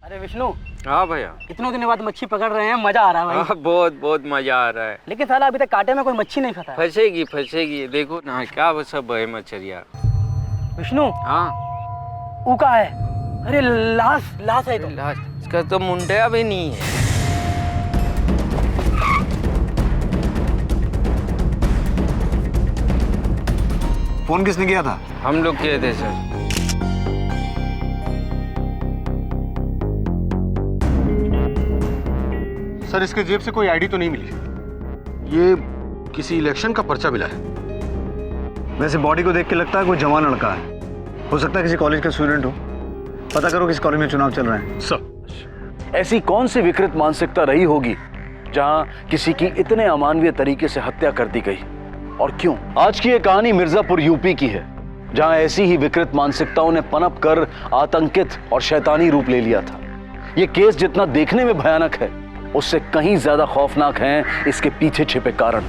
अरे विष्णु। हाँ भैया। इतने दिनों बाद मच्छी पकड़ रहे हैं, मजा आ रहा है भाई। हाँ, बहुत बहुत मजा आ रहा है। लेकिन साला अभी तक कांटे में कोई मच्छी नहीं फंसा। फंसेगी फंसेगी, देखो ना क्या वो सब है मछलियाँ। विष्णु। हाँ। ऊ का है? अरे लाश लाश है तो। लाश, इसका तो मुंडिया भी नहीं है। फोन किसने किया था? हम लोग किए थे सर। सर इसके जेब से कोई आईडी तो नहीं मिली। ये किसी इलेक्शन का पर्चा मिला है। वैसे बॉडी को देख के लगता है कोई जवान लड़का है। हो सकता है किसी कॉलेज का स्टूडेंट हो। पता करो किस कॉलेज में चुनाव चल रहे हैं। सर, ऐसी कौन सी विकृत मानसिकता रही होगी जहां किसी की इतने अमानवीय तरीके से हत्या कर दी गई, और क्यों? आज की ये कहानी मिर्जापुर यूपी की है, जहां ऐसी ही विकृत मानसिकताओं ने पनप कर आतंकित और शैतानी रूप ले लिया था। ये केस जितना देखने में भयानक है, उससे कहीं ज्यादा खौफनाक हैं इसके पीछे छिपे कारण।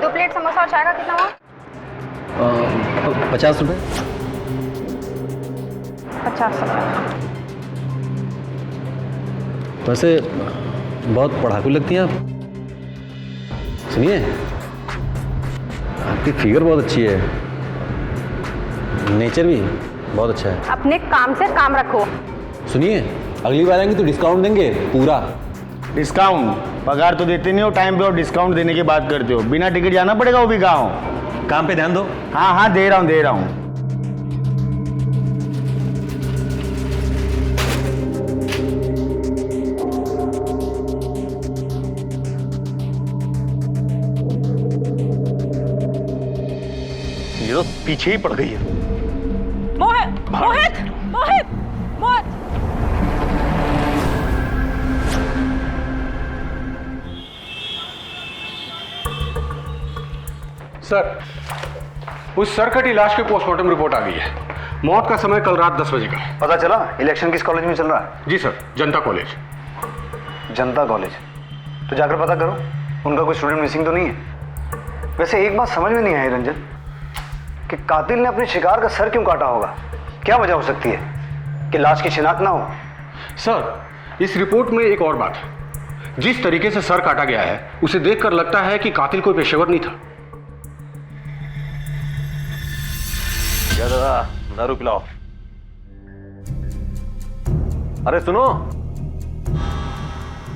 दो प्लेट समोसा और चाय का कितना हुआ? 50 रुपए। 50 रुपए। वैसे बहुत पढ़ाकू लगती हैं आप। सुनिए, आपकी फिगर बहुत अच्छी है, नेचर भी बहुत अच्छा है। अपने काम से काम रखो। सुनिए, अगली बार आएंगे तो डिस्काउंट देंगे पूरा। डिस्काउंट? पगार तो देते नहीं हो टाइम पे और डिस्काउंट देने की बात करते हो। बिना टिकट जाना पड़ेगा वो भी गाँव। काम पे ध्यान दो। हाँ हाँ दे रहा हूँ दे रहा हूँ। ये तो पीछे ही पड़ गई है। मोहित मोहित मोहित मोहित। सर, उस सरकटी लाश की पोस्टमार्टम रिपोर्ट आ गई है। मौत का समय कल रात 10 बजे का है। पता चला इलेक्शन किस कॉलेज में चल रहा है? जी सर, जनता कॉलेज। जनता कॉलेज? तो जाकर पता करो उनका कोई स्टूडेंट मिसिंग तो नहीं है। वैसे एक बात समझ में नहीं आई रंजन, कि कातिल ने अपने शिकार का सर क्यों काटा होगा? क्या वजह हो सकती है कि लाश की शिनाख्त ना हो? सर, इस रिपोर्ट में एक और बात है। जिस तरीके से सर काटा गया है, उसे देखकर लगता है कि कातिल कोई पेशेवर नहीं था। क्या दादा, दारू पिलाओ। अरे सुनो,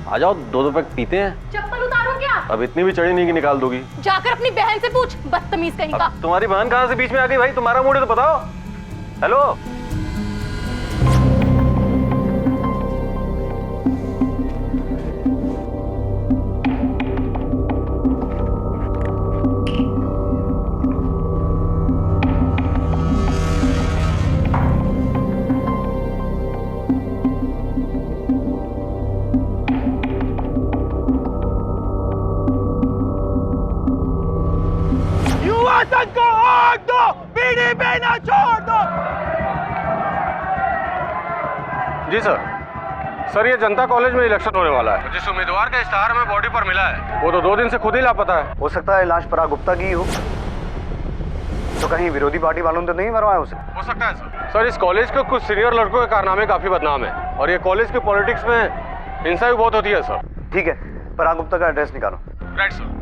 आ जाओ, 2 पैक पीते हैं। चप्पल उतारो क्या? अब इतनी भी चढ़ी नहीं कि निकाल दोगी। जाकर अपनी बहन से पूछ, बदतमीज कहीं का। तुम्हारी बहन कहां से बीच में आ गई भाई? तुम्हारा मूड है तो बताओ। हेलो। को वोट दो, बीड़ी पीना छोड़ दो। जी सर। सर, ये जनता कॉलेज में इलेक्शन होने वाला है। जिस उम्मीदवार का इस्तेहार हमें बॉडी पर मिला है, वो तो 2 दिन से खुद ही लापता है। हो सकता है लाश पराग गुप्ता की हो। तो कहीं विरोधी पार्टी वालों ने तो नहीं मरवाया उसे? हो सकता है सर। सर, इस कॉलेज के कुछ सीनियर लड़कों के कारनामे काफी बदनाम है, और ये कॉलेज की पॉलिटिक्स में हिंसा भी बहुत होती है सर। ठीक है, पराग गुप्ता का एड्रेस निकालो। Right sir.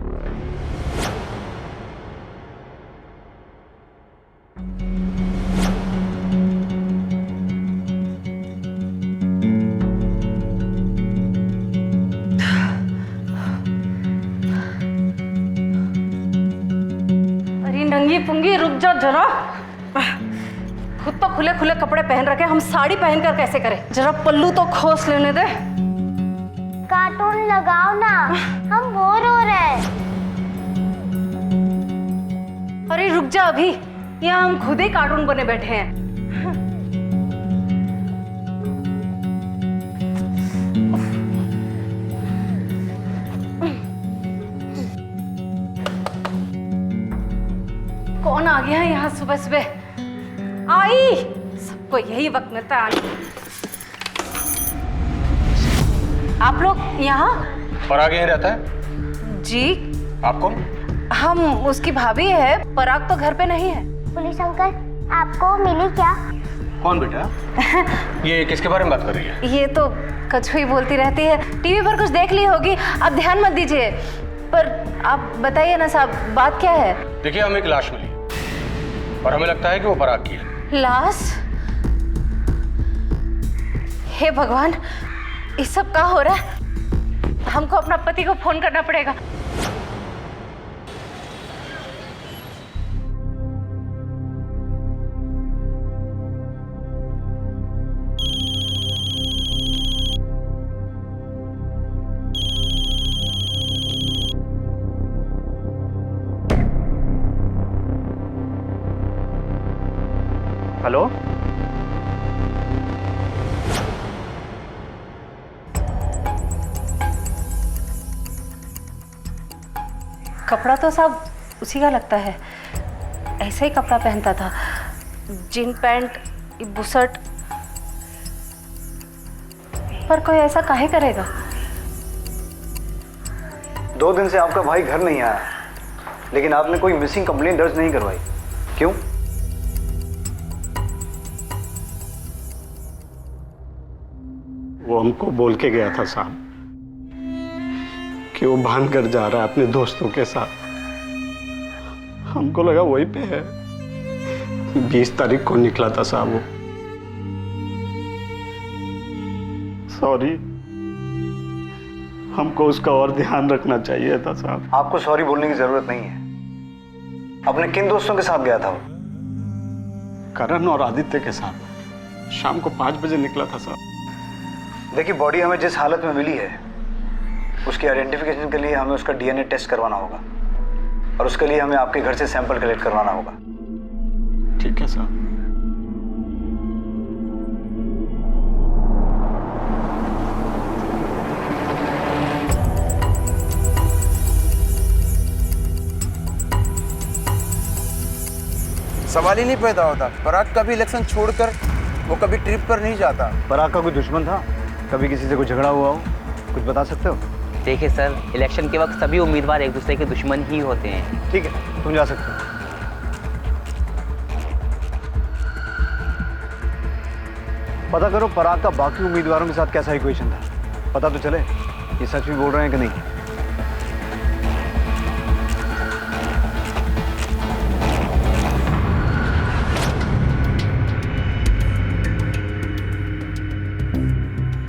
नंगी पुंगी रुक जा जरा। खुद तो खुले खुले कपड़े पहन रखे, हम साड़ी पहनकर कैसे करें? जरा पल्लू तो खोस लेने दे। कार्टून लगाओ ना, हम बोर हो रहे हैं। अरे रुक जा, अभी यहाँ हम खुद ही कार्टून बने बैठे हैं। कौन आ गया है यहाँ सुबह सुबह? आई, सबको यही वक्त मिलता है आने। आप लोग यहाँ? और आगे ही रहता है? जी आप कौन? हम उसकी भाभी है, पराग तो घर पे नहीं है। पुलिस अंकल, आपको मिली क्या? कौन बेटा? ये किसके बारे में बात कर रही है? ये तो कछुई बोलती रहती है, टीवी पर कुछ देख ली होगी, आप ध्यान मत दीजिए। पर आप बताइए ना साहब, बात क्या है? देखिए, हमें एक लाश मिली और हमें लगता है कि वो पराग की है। लाश? हे भगवान, ये सब क्या हो रहा है? हमको अपना पति को फोन करना पड़ेगा। हेलो, कपड़ा तो सब उसी का लगता है, ऐसा ही कपड़ा पहनता था, जीन पैंट, बुशर्ट। पर कोई ऐसा काहे करेगा? 2 दिन से आपका भाई घर नहीं आया, लेकिन आपने कोई मिसिंग कंप्लेंट दर्ज नहीं करवाई, क्यों? वो हमको बोल के गया था साहब कि वो भान कर जा रहा है अपने दोस्तों के साथ। हमको लगा वहीं पे है। 20 तारीख को निकला था साहब वो। सॉरी, हमको उसका और ध्यान रखना चाहिए था साहब। आपको सॉरी बोलने की जरूरत नहीं है। अपने किन दोस्तों के साथ गया था वो? करण और आदित्य के साथ शाम को 5 बजे निकला था साहब। देखिए, बॉडी हमें जिस हालत में मिली है उसकी आइडेंटिफिकेशन के लिए हमें उसका डीएनए टेस्ट करवाना होगा, और उसके लिए हमें आपके घर से सैंपल कलेक्ट करवाना होगा। ठीक है साहब। सवाल ही नहीं पैदा होता। पराग कभी इलेक्शन छोड़कर वो कभी ट्रिप पर नहीं जाता। पराग का कोई दुश्मन था? कभी किसी से कोई झगड़ा हुआ हो? कुछ बता सकते हो? देखिए सर, इलेक्शन के वक्त सभी उम्मीदवार एक दूसरे के दुश्मन ही होते हैं। ठीक है, तुम जा सकते हो। पता करो पराग का बाकी उम्मीदवारों के साथ कैसा इक्वेशन था, पता तो चले ये सच भी बोल रहे हैं कि नहीं।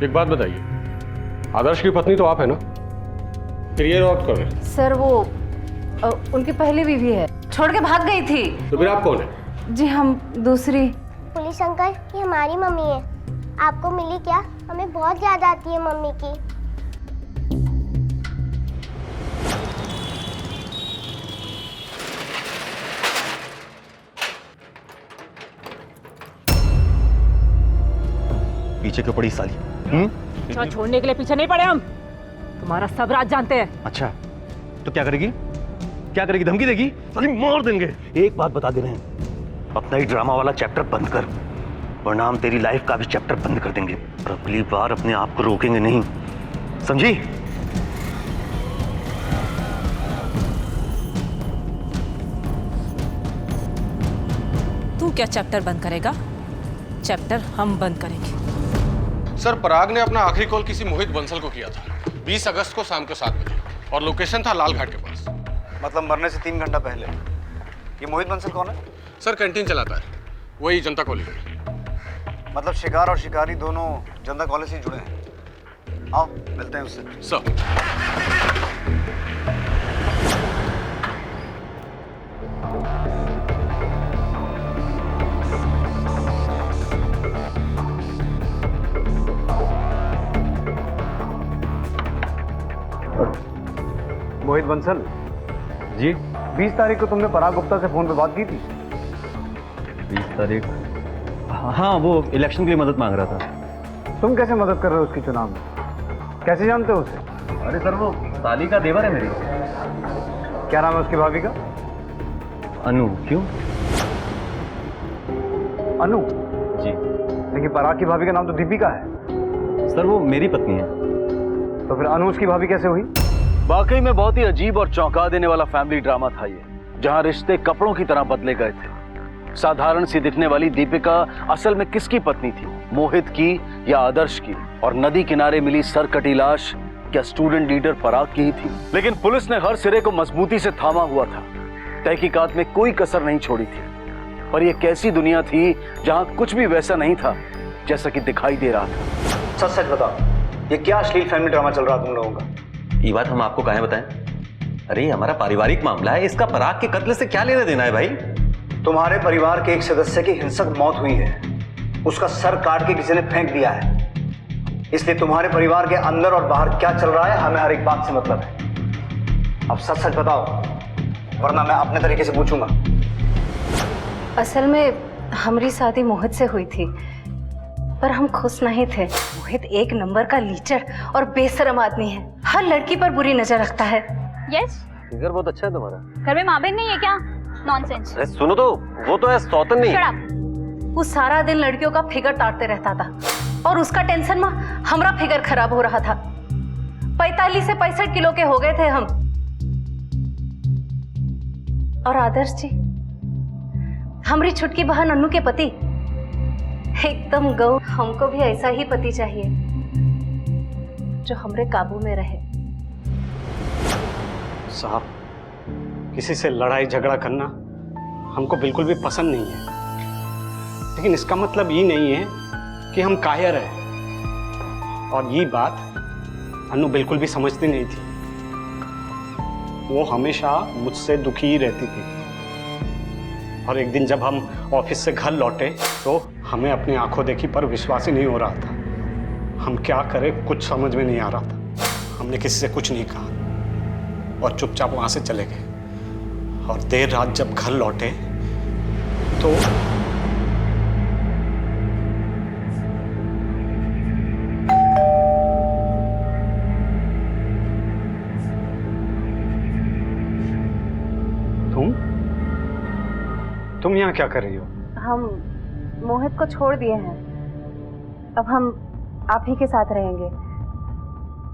एक बात बताइए, आदर्श की पत्नी तो आप है ना? फिर ये रॉब कर रहे? सर वो उनकी पहली बीवी है, छोड़ के भाग गई थी। तो फिर आप कौन है? जी हम दूसरी। पुलिस अंकल, ये हमारी मम्मी है। आपको मिली क्या? हमें बहुत याद आती है मम्मी की। पीछे क्यों पड़ी साली? छोड़ने के लिए पीछे नहीं पड़े हम, तुम्हारा सब राज जानते हैं। अच्छा, तो क्या करेगी? क्या करेगी? धमकी देगी? साली मार देंगे। एक बात बता दे रहे हैं, अपना ही ड्रामा वाला चैप्टर बंद कर, वरना हम तेरी लाइफ का भी चैप्टर बंद कर देंगे और अगली बार अपने आप को रोकेंगे नहीं, समझी? तू क्या चैप्टर बंद करेगा? चैप्टर हम बंद करेंगे। सर, पराग ने अपना आखिरी कॉल किसी मोहित बंसल को किया था 20 अगस्त को शाम के 7 बजे, और लोकेशन था लाल घाट के पास। मतलब मरने से 3 घंटा पहले। ये मोहित बंसल कौन है? सर, कैंटीन चलाता है, वही जनता कॉलेज में। मतलब शिकार और शिकारी दोनों जनता कॉलेज से जुड़े हैं। आओ मिलते हैं उससे। सर, मोहित बंसल जी, 20 तारीख को तुमने पराग गुप्ता से फोन पे बात की थी? 20 तारीख? हाँ, वो इलेक्शन के लिए मदद मांग रहा था। तुम कैसे मदद कर रहे हो उसके चुनाव में? कैसे जानते हो उसे? अरे सर, वो साली का देवर है मेरी। क्या नाम है उसकी भाभी का? अनु। क्यों? अनु? जी। लेकिन पराग की भाभी का नाम तो दीपिका है। सर, वो मेरी पत्नी है। तो फिर अनु उसकी भाभी कैसे हुई? वाकई में बहुत ही अजीब और चौंका देने वाला फैमिली ड्रामा था ये, जहां रिश्ते कपड़ों की तरह बदले गए थे। साधारण सी दिखने वाली दीपिका असल में किसकी पत्नी थी, मोहित की या आदर्श की? और नदी किनारे मिली सरकटी लाश क्या स्टूडेंट लीडर पराग की ही थी? लेकिन पुलिस ने हर सिरे को मजबूती से थामा हुआ था, तहकीकात में कोई कसर नहीं छोड़ी थी। पर यह कैसी दुनिया थी जहां कुछ भी वैसा नहीं था जैसा कि दिखाई दे रहा था। सच सच बताओ, ये क्या अश्लील फैमिली ड्रामा चल रहा तुम लोगों का? ये बात हम आपको काहे बताएं? अरे ये हमारा पारिवारिक मामला है, इसका पराग के कत्ल से क्या लेना देना है भाई? तुम्हारे परिवार के एक सदस्य की हिंसक मौत हुई है, उसका सर काट के किसी ने फेंक दिया है, इसलिए तुम्हारे परिवार के अंदर और बाहर क्या चल रहा है हमें हर एक बात से मतलब है। अब सच सच बताओ, वरना मैं अपने तरीके से पूछूंगा। असल में हमारी शादी मोहित से हुई थी, पर हम खुश नहीं थे। मोहित एक नंबर का लीचर और बेशरम आदमी है, हर लड़की पर बुरी नजर रखता है। यस, फिगर बहुत अच्छा है तुम्हारा। घर में माँ बहन नहीं है क्या? नॉनसेंस। अरे सुनो तो, वो तो है सौतन नहीं। Shut up। वो सारा दिन लड़कियों का फिगर ताड़ते रहता था और उसका टेंशन में हमारा फिगर खराब हो रहा था। 45 से 65 किलो के हो गए थे हम। और आदर्श जी, हमारी छुटकी बहन अन्नू के पति एकदम गौ। हमको भी ऐसा ही पति चाहिए जो हमरे काबू में रहे। साहब, किसी से लड़ाई झगड़ा करना हमको बिल्कुल भी पसंद नहीं है, लेकिन इसका मतलब ये नहीं है कि हम कायर हैं। और ये बात अन्नू बिल्कुल भी समझती नहीं थी। वो हमेशा मुझसे दुखी ही रहती थी। और एक दिन जब हम ऑफिस से घर लौटे तो हमें अपनी आंखों देखी पर विश्वास ही नहीं हो रहा था। हम क्या करें कुछ समझ में नहीं आ रहा था। हमने किसी से कुछ नहीं कहा और चुपचाप वहां से चले गए। और देर रात जब घर लौटे तो तुम यहाँ क्या कर रही हो? हम मोहित को छोड़ दिए हैं, अब हम आप ही के साथ रहेंगे।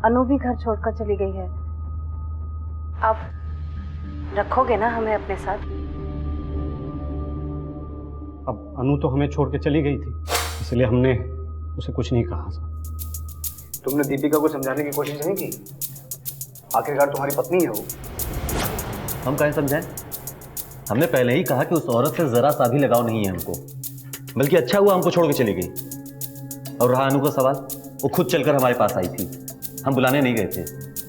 अनु भी घर छोड़कर चली गई है। आप रखोगे ना हमें अपने साथ? अब अनु तो हमें छोड़ के चली गई थी, इसलिए हमने उसे कुछ नहीं कहा। तुमने दीपिका को समझाने की कोशिश नहीं की? आखिरकार तुम्हारी पत्नी है वो। हम कहें समझाएं? हमने पहले ही कहा कि उस औरत से जरा सा भी लगाव नहीं है हमको, बल्कि अच्छा हुआ हमको छोड़ के चली गई। और रहा अनु का सवाल, वो खुद चलकर हमारे पास आई थी, हम बुलाने नहीं गए थे।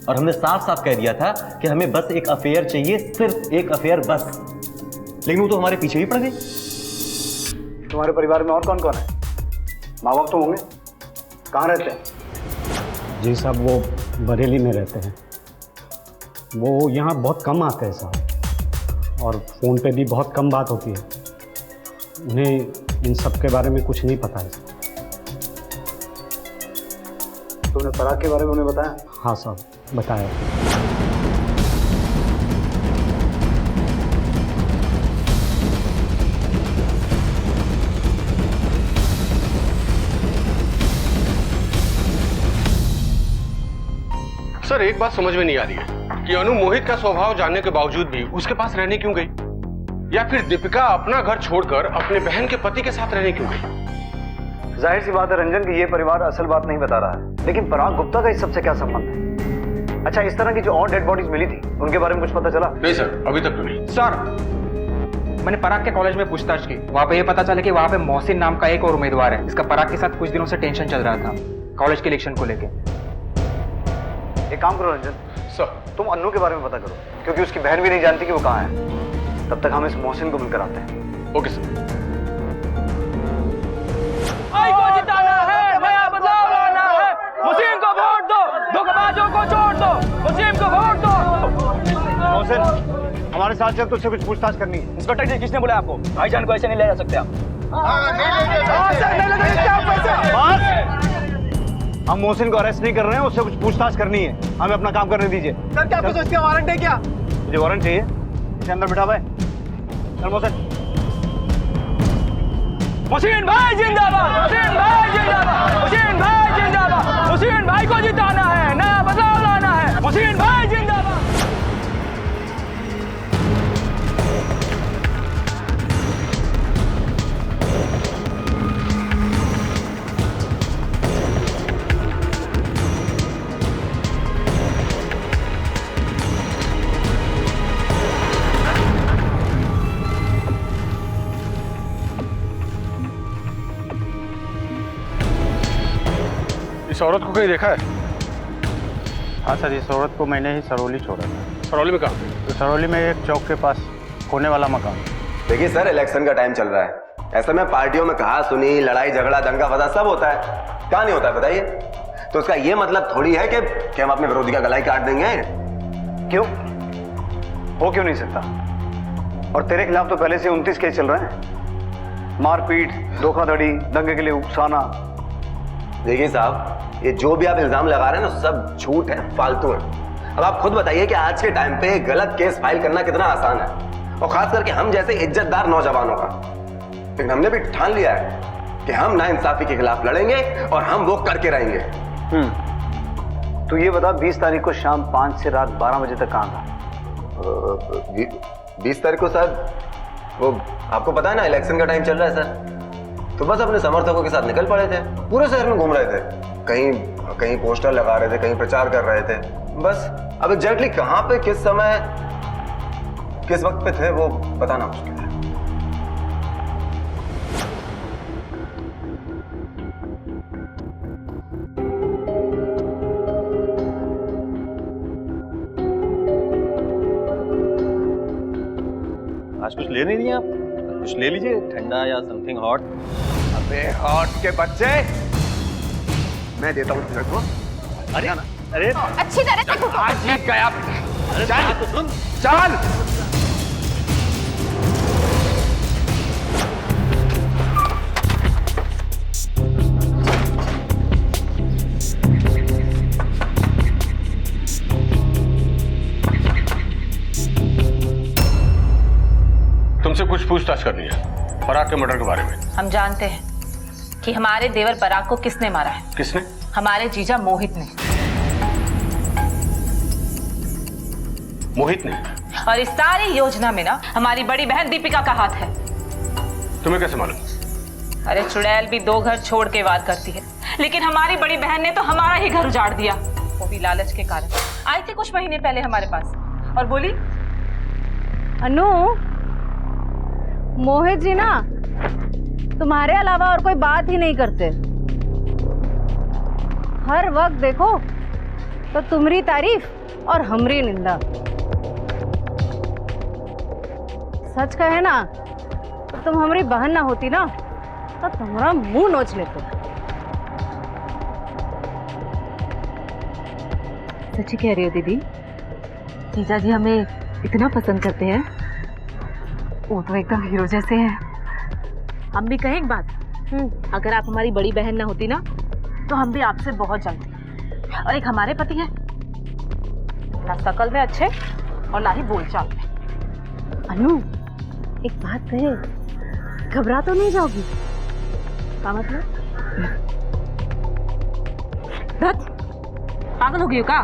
और हमने साफ साफ कह दिया था कि हमें बस एक अफेयर चाहिए, सिर्फ एक अफेयर बस। लेकिन वो तो हमारे पीछे ही पड़ गई। तुम्हारे परिवार में और कौन कौन है? माँ बाप तो होंगे, कहाँ रहते हैं? जी साहब, वो बरेली में रहते हैं। वो यहाँ बहुत कम आते हैं साहब, और फ़ोन पे भी बहुत कम बात होती है। उन्हें इन सब के बारे में कुछ नहीं पता है। तुमने पराग के बारे में उन्हें बताया? हाँ साहब, बताया। सर, एक बात समझ में नहीं आ रही है कि अनु मोहित का स्वभाव जानने के बावजूद भी उसके पास रहने क्यों गई, या फिर दीपिका अपना घर छोड़कर अपने बहन के पति के साथ रहने क्यों गई? जाहिर सी बात है रंजन कि ये परिवार असल बात नहीं बता रहा है, लेकिन पराग गुप्ता का इस सबसे क्या संबंध है? अच्छा, इस तरह की जो और डेड बॉडीज मिली थी उनके बारे में कुछ पता चला? नहीं सर, अभी तक तो नहीं। सर, मैंने पराग के कॉलेज में पूछताछ की, वहाँ पे ये पता चला कि वहाँ पे मोहसिन नाम का एक और उम्मीदवार है, इसका पराग के साथ कुछ दिनों से टेंशन चल रहा था कॉलेज के इलेक्शन को लेके। एक काम करो रंजन सर, तुम अन्नू के बारे में पता करो, क्योंकि उसकी बहन भी नहीं जानती कि वो कहाँ है। तब तक हम इस मोहसिन को मिलकर आते हैं। Okay sir. भाई को जिताना है, नया बदलाव लाना है। मुस्लिम को वोट दो, धोखेबाजों को छोड़ दो, मुस्लिम को वोट दो। मोहसिन, हमारे साथ चल, तुझसे कुछ पूछताछ करनी है। इंस्पेक्टर जी, किसने बोला आपको? भाईजान को ऐसे नहीं ले जा सकते आप। हम मोहसिन को अरेस्ट नहीं कर रहे हैं, उससे कुछ पूछताछ करनी है। हमें अपना काम करने दीजिए। सर, क्या कुछ उसका वारंट है क्या? मुझे वारंट चाहिए। इसे अंदर बिठा भाई। चल मोहसिन। मुस्लिम भाई जिंदाबाद, मुस्लिम भाई जिंदाबाद, मुस्लिम भाई जिंदाबाद। मुस्लिम भाई को जिताना है, नया बदलाव लाना है। मुस्लिम भाई जिंदाबाद। इस औरत को कहीं देखा है? हाँ सर, इस औरत को मैंने ही सरौली छोड़ा था। सरौली में कहाँ? तो सरौली में एक चौक के पास कोने वाला मकान। देखिए सर, इलेक्शन का टाइम चल रहा है, ऐसे में पार्टियों में कहा सुनी, लड़ाई झगड़ा दंगा फसाद सब होता है, क्या नहीं होता है बताइए? तो उसका ये मतलब थोड़ी है कि हम अपने विरोधी का गला ही काट देंगे। क्यों हो क्यों नहीं सकता? और तेरे खिलाफ तो पहले से 29 केस चल रहे हैं, मारपीट, धोखाधड़ी, दंगे के लिए उकसाना। देखिए साहब, ये जो भी आप इल्जाम लगा रहे हैं ना, सब झूठ है, फालतू है। अब आप खुद बताइए कि आज के टाइम पे गलत केस फाइल करना कितना आसान है, और खास करके हम जैसे इज्जतदार नौजवानों का। लेकिन हमने भी ठान लिया है कि हम नाइंसाफी के खिलाफ लड़ेंगे और हम वो करके रहेंगे। तो ये बता, 20 तारीख को शाम 5 से रात 12 बजे तक कहाँ था? 20 तारीख को सर, वो आपको पता है ना, इलेक्शन का टाइम चल रहा है सर, तो बस अपने समर्थकों के साथ निकल पड़े थे, पूरे शहर में घूम रहे थे, कहीं पोस्टर लगा रहे थे, कहीं प्रचार कर रहे थे, बस। अब एग्जैक्टली कहाँ पे, किस समय, किस वक्त पे थे, वो बताना मुश्किल है। आज कुछ ले नहीं आप? कुछ ले लीजिए, ठंडा या समथिंग हॉट। अबे हॉट के बच्चे, मैं देता हूँ तेरे को। अरे अरे अच्छी तरह से आज जीत गया। चल तो सुन, चल। तुमसे कुछ पूछताछ करनी है पराग के मर्डर के बारे में। हम जानते हैं कि हमारे देवर पराग को किसने मारा है। किसने? हमारे जीजा मोहित ने। मोहित ने? और इस सारी योजना में ना हमारी बड़ी बहन दीपिका का हाथ है। तुम्हें कैसे मालूम? अरे चुड़ैल भी 2 घर छोड़ के वार करती है, लेकिन हमारी बड़ी बहन ने तो हमारा ही घर उजाड़ दिया, वो भी लालच के कारण। आई थी कुछ महीने पहले हमारे पास और बोली, अनु, मोहित जी ना तुम्हारे अलावा और कोई बात ही नहीं करते, हर वक्त देखो तो तुम्हारी तारीफ और हमरी निंदा। सच कहे ना तो तुम हमारी बहन ना होती ना तो तुम्हारा मुंह नोच लेते। सच्ची कह रही हो दीदी, जीजा जी हमें इतना पसंद करते हैं, वो तो एकदम हीरो जैसे हैं। हम भी कहें एक बात, अगर आप हमारी बड़ी बहन ना होती ना तो हम भी आपसे बहुत जलते। और एक हमारे पति हैं, ना शकल में अच्छे और ना ही बोलचाल में। अनु, एक बात कहे, घबरा तो नहीं जाओगी? क्या मतलब? धत, पागल हो गई हो का?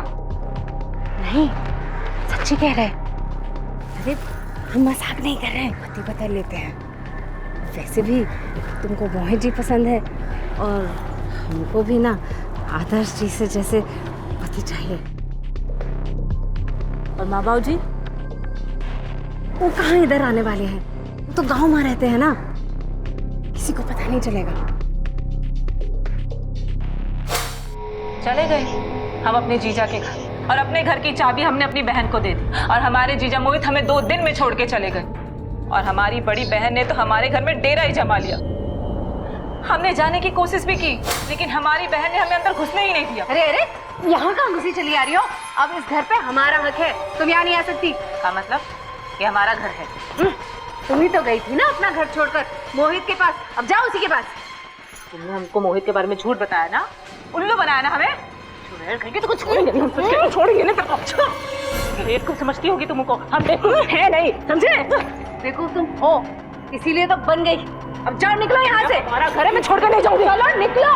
नहीं, सच्ची कह रहे। अरे हम मजाक नहीं कर रहे हैं, पति बता लेते हैं। वैसे भी तुमको मोहित जी पसंद है और हमको भी ना आदर्श जी से जैसे पति चाहिए। और माँ बाबू जी? वो कहाँ इधर आने वाले हैं, वो तो गांव में रहते हैं ना, किसी को पता नहीं चलेगा। चले गए हम अपने जीजा के घर, और अपने घर की चाबी हमने अपनी बहन को दे दी, और हमारे जीजा मोहित हमें 2 दिन में छोड़ के चले गए। और हमारी बड़ी बहन ने तो हमारे घर में डेरा ही जमा लिया। हमने जाने की कोशिश भी की, लेकिन हमारी बहन ने हमें अंदर घुसने ही नहीं दिया। अरे अरे, यहाँ कहाँ घुसी चली आ रही हो? अब इस घर पे हमारा हक है, तुम यहाँ नहीं आ सकती। का मतलब? ये हमारा घर है। तुम ही तो गई थी ना अपना घर छोड़कर मोहित के पास, अब जाओ उसी के पास। तुमने हमको मोहित के बारे में झूठ बताया ना, उल्लू बनाया ना हमें। तो कुछ छोड़ेंगे ना बेवकूफ समझती होगी तुमको, हम बेवकूफ है नहीं, समझे? बेवकूफ तुम हो, इसीलिए तो बन गई। अब जाओ, निकलो यहाँ से, हमारा घर है, मैं छोड़कर नहीं जाऊंगी। चलो निकलो।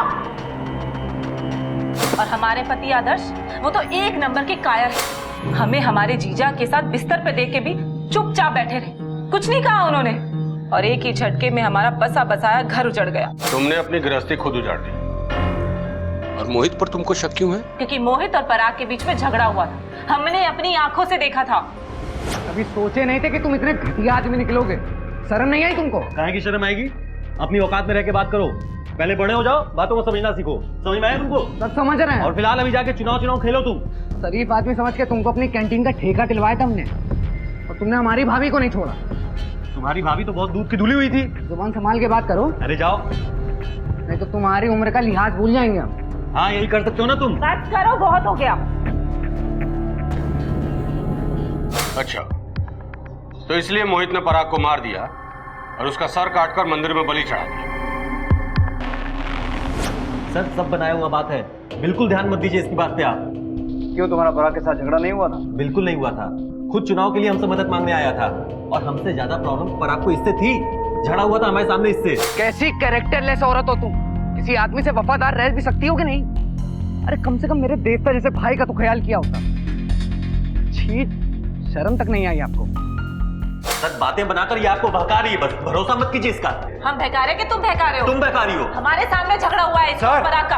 और हमारे पति आदर्श, वो तो 1 नंबर के कायर है। हमें हमारे जीजा के साथ बिस्तर पे देख के भी चुपचाप बैठे रहे, कुछ नहीं कहा उन्होंने, और एक ही झटके में हमारा बसा बसाया घर उजड़ गया। तुमने अपनी गृहस्थी खुद उजाड़ दी। और मोहित पर तुमको शक क्यों है? क्योंकि मोहित और पराग के बीच में झगड़ा हुआ था, हमने अपनी आंखों से देखा था। कभी सोचे नहीं थे कि तुम इतने घटिया आदमी निकलोगे। शर्म नहीं आई तुमको? काहे की शर्म आएगी? अपनी औकात में रह के बात करो। पहले बड़े हो जाओ, बातों को समझना सीखो। समझ में आया तुमको? सब समझ रहे हैं। और फिलहाल अभी जाके चुनाव खेलो तुम। शरीफ आदमी समझ के तुमको अपनी कैंटीन का ठेका दिलवाया था हमने, और तुमने हमारी भाभी को नहीं छोड़ा। तुम्हारी भाभी तो बहुत दूध की धुली हुई थी। जुबान संभाल के बात करो। अरे जाओ, नहीं तो तुम्हारी उम्र का लिहाज भूल जाएंगे हम। हाँ यही कर सकते हो ना तुम। बात करो, बहुत हो गया। अच्छा, तो इसलिए मोहित ने पराग को मार दिया और उसका सर काटकर मंदिर में बलि चढ़ा दिया। सर सब बनाया हुआ बात है, बिल्कुल ध्यान मत दीजिए इसकी बात पे आप। क्यों, तुम्हारा पराग के साथ झगड़ा नहीं हुआ था? बिल्कुल नहीं हुआ था। खुद चुनाव के लिए हमसे मदद मांगने आया था, और हमसे ज्यादा प्रॉब्लम पराग को इससे थी। झगड़ा हुआ था हमारे सामने इससे। कैसी कैरेक्टरलेस औरत हो तुम? किसी आदमी से वफादार रह भी सकती हो कि नहीं? अरे कम से कम मेरे देवता जैसे भाई का तो ख्याल किया होता। छी, शर्म तक नहीं आई आपको? सर बातें बनाकर ये आपको बहका रही है, बस भरोसा मत कीजिए इसका। हम बहका रहे कि तुम बहका रहे हो? तुम बहका रही हो। हमारे सामने झगड़ा हुआ है सर, पराग का।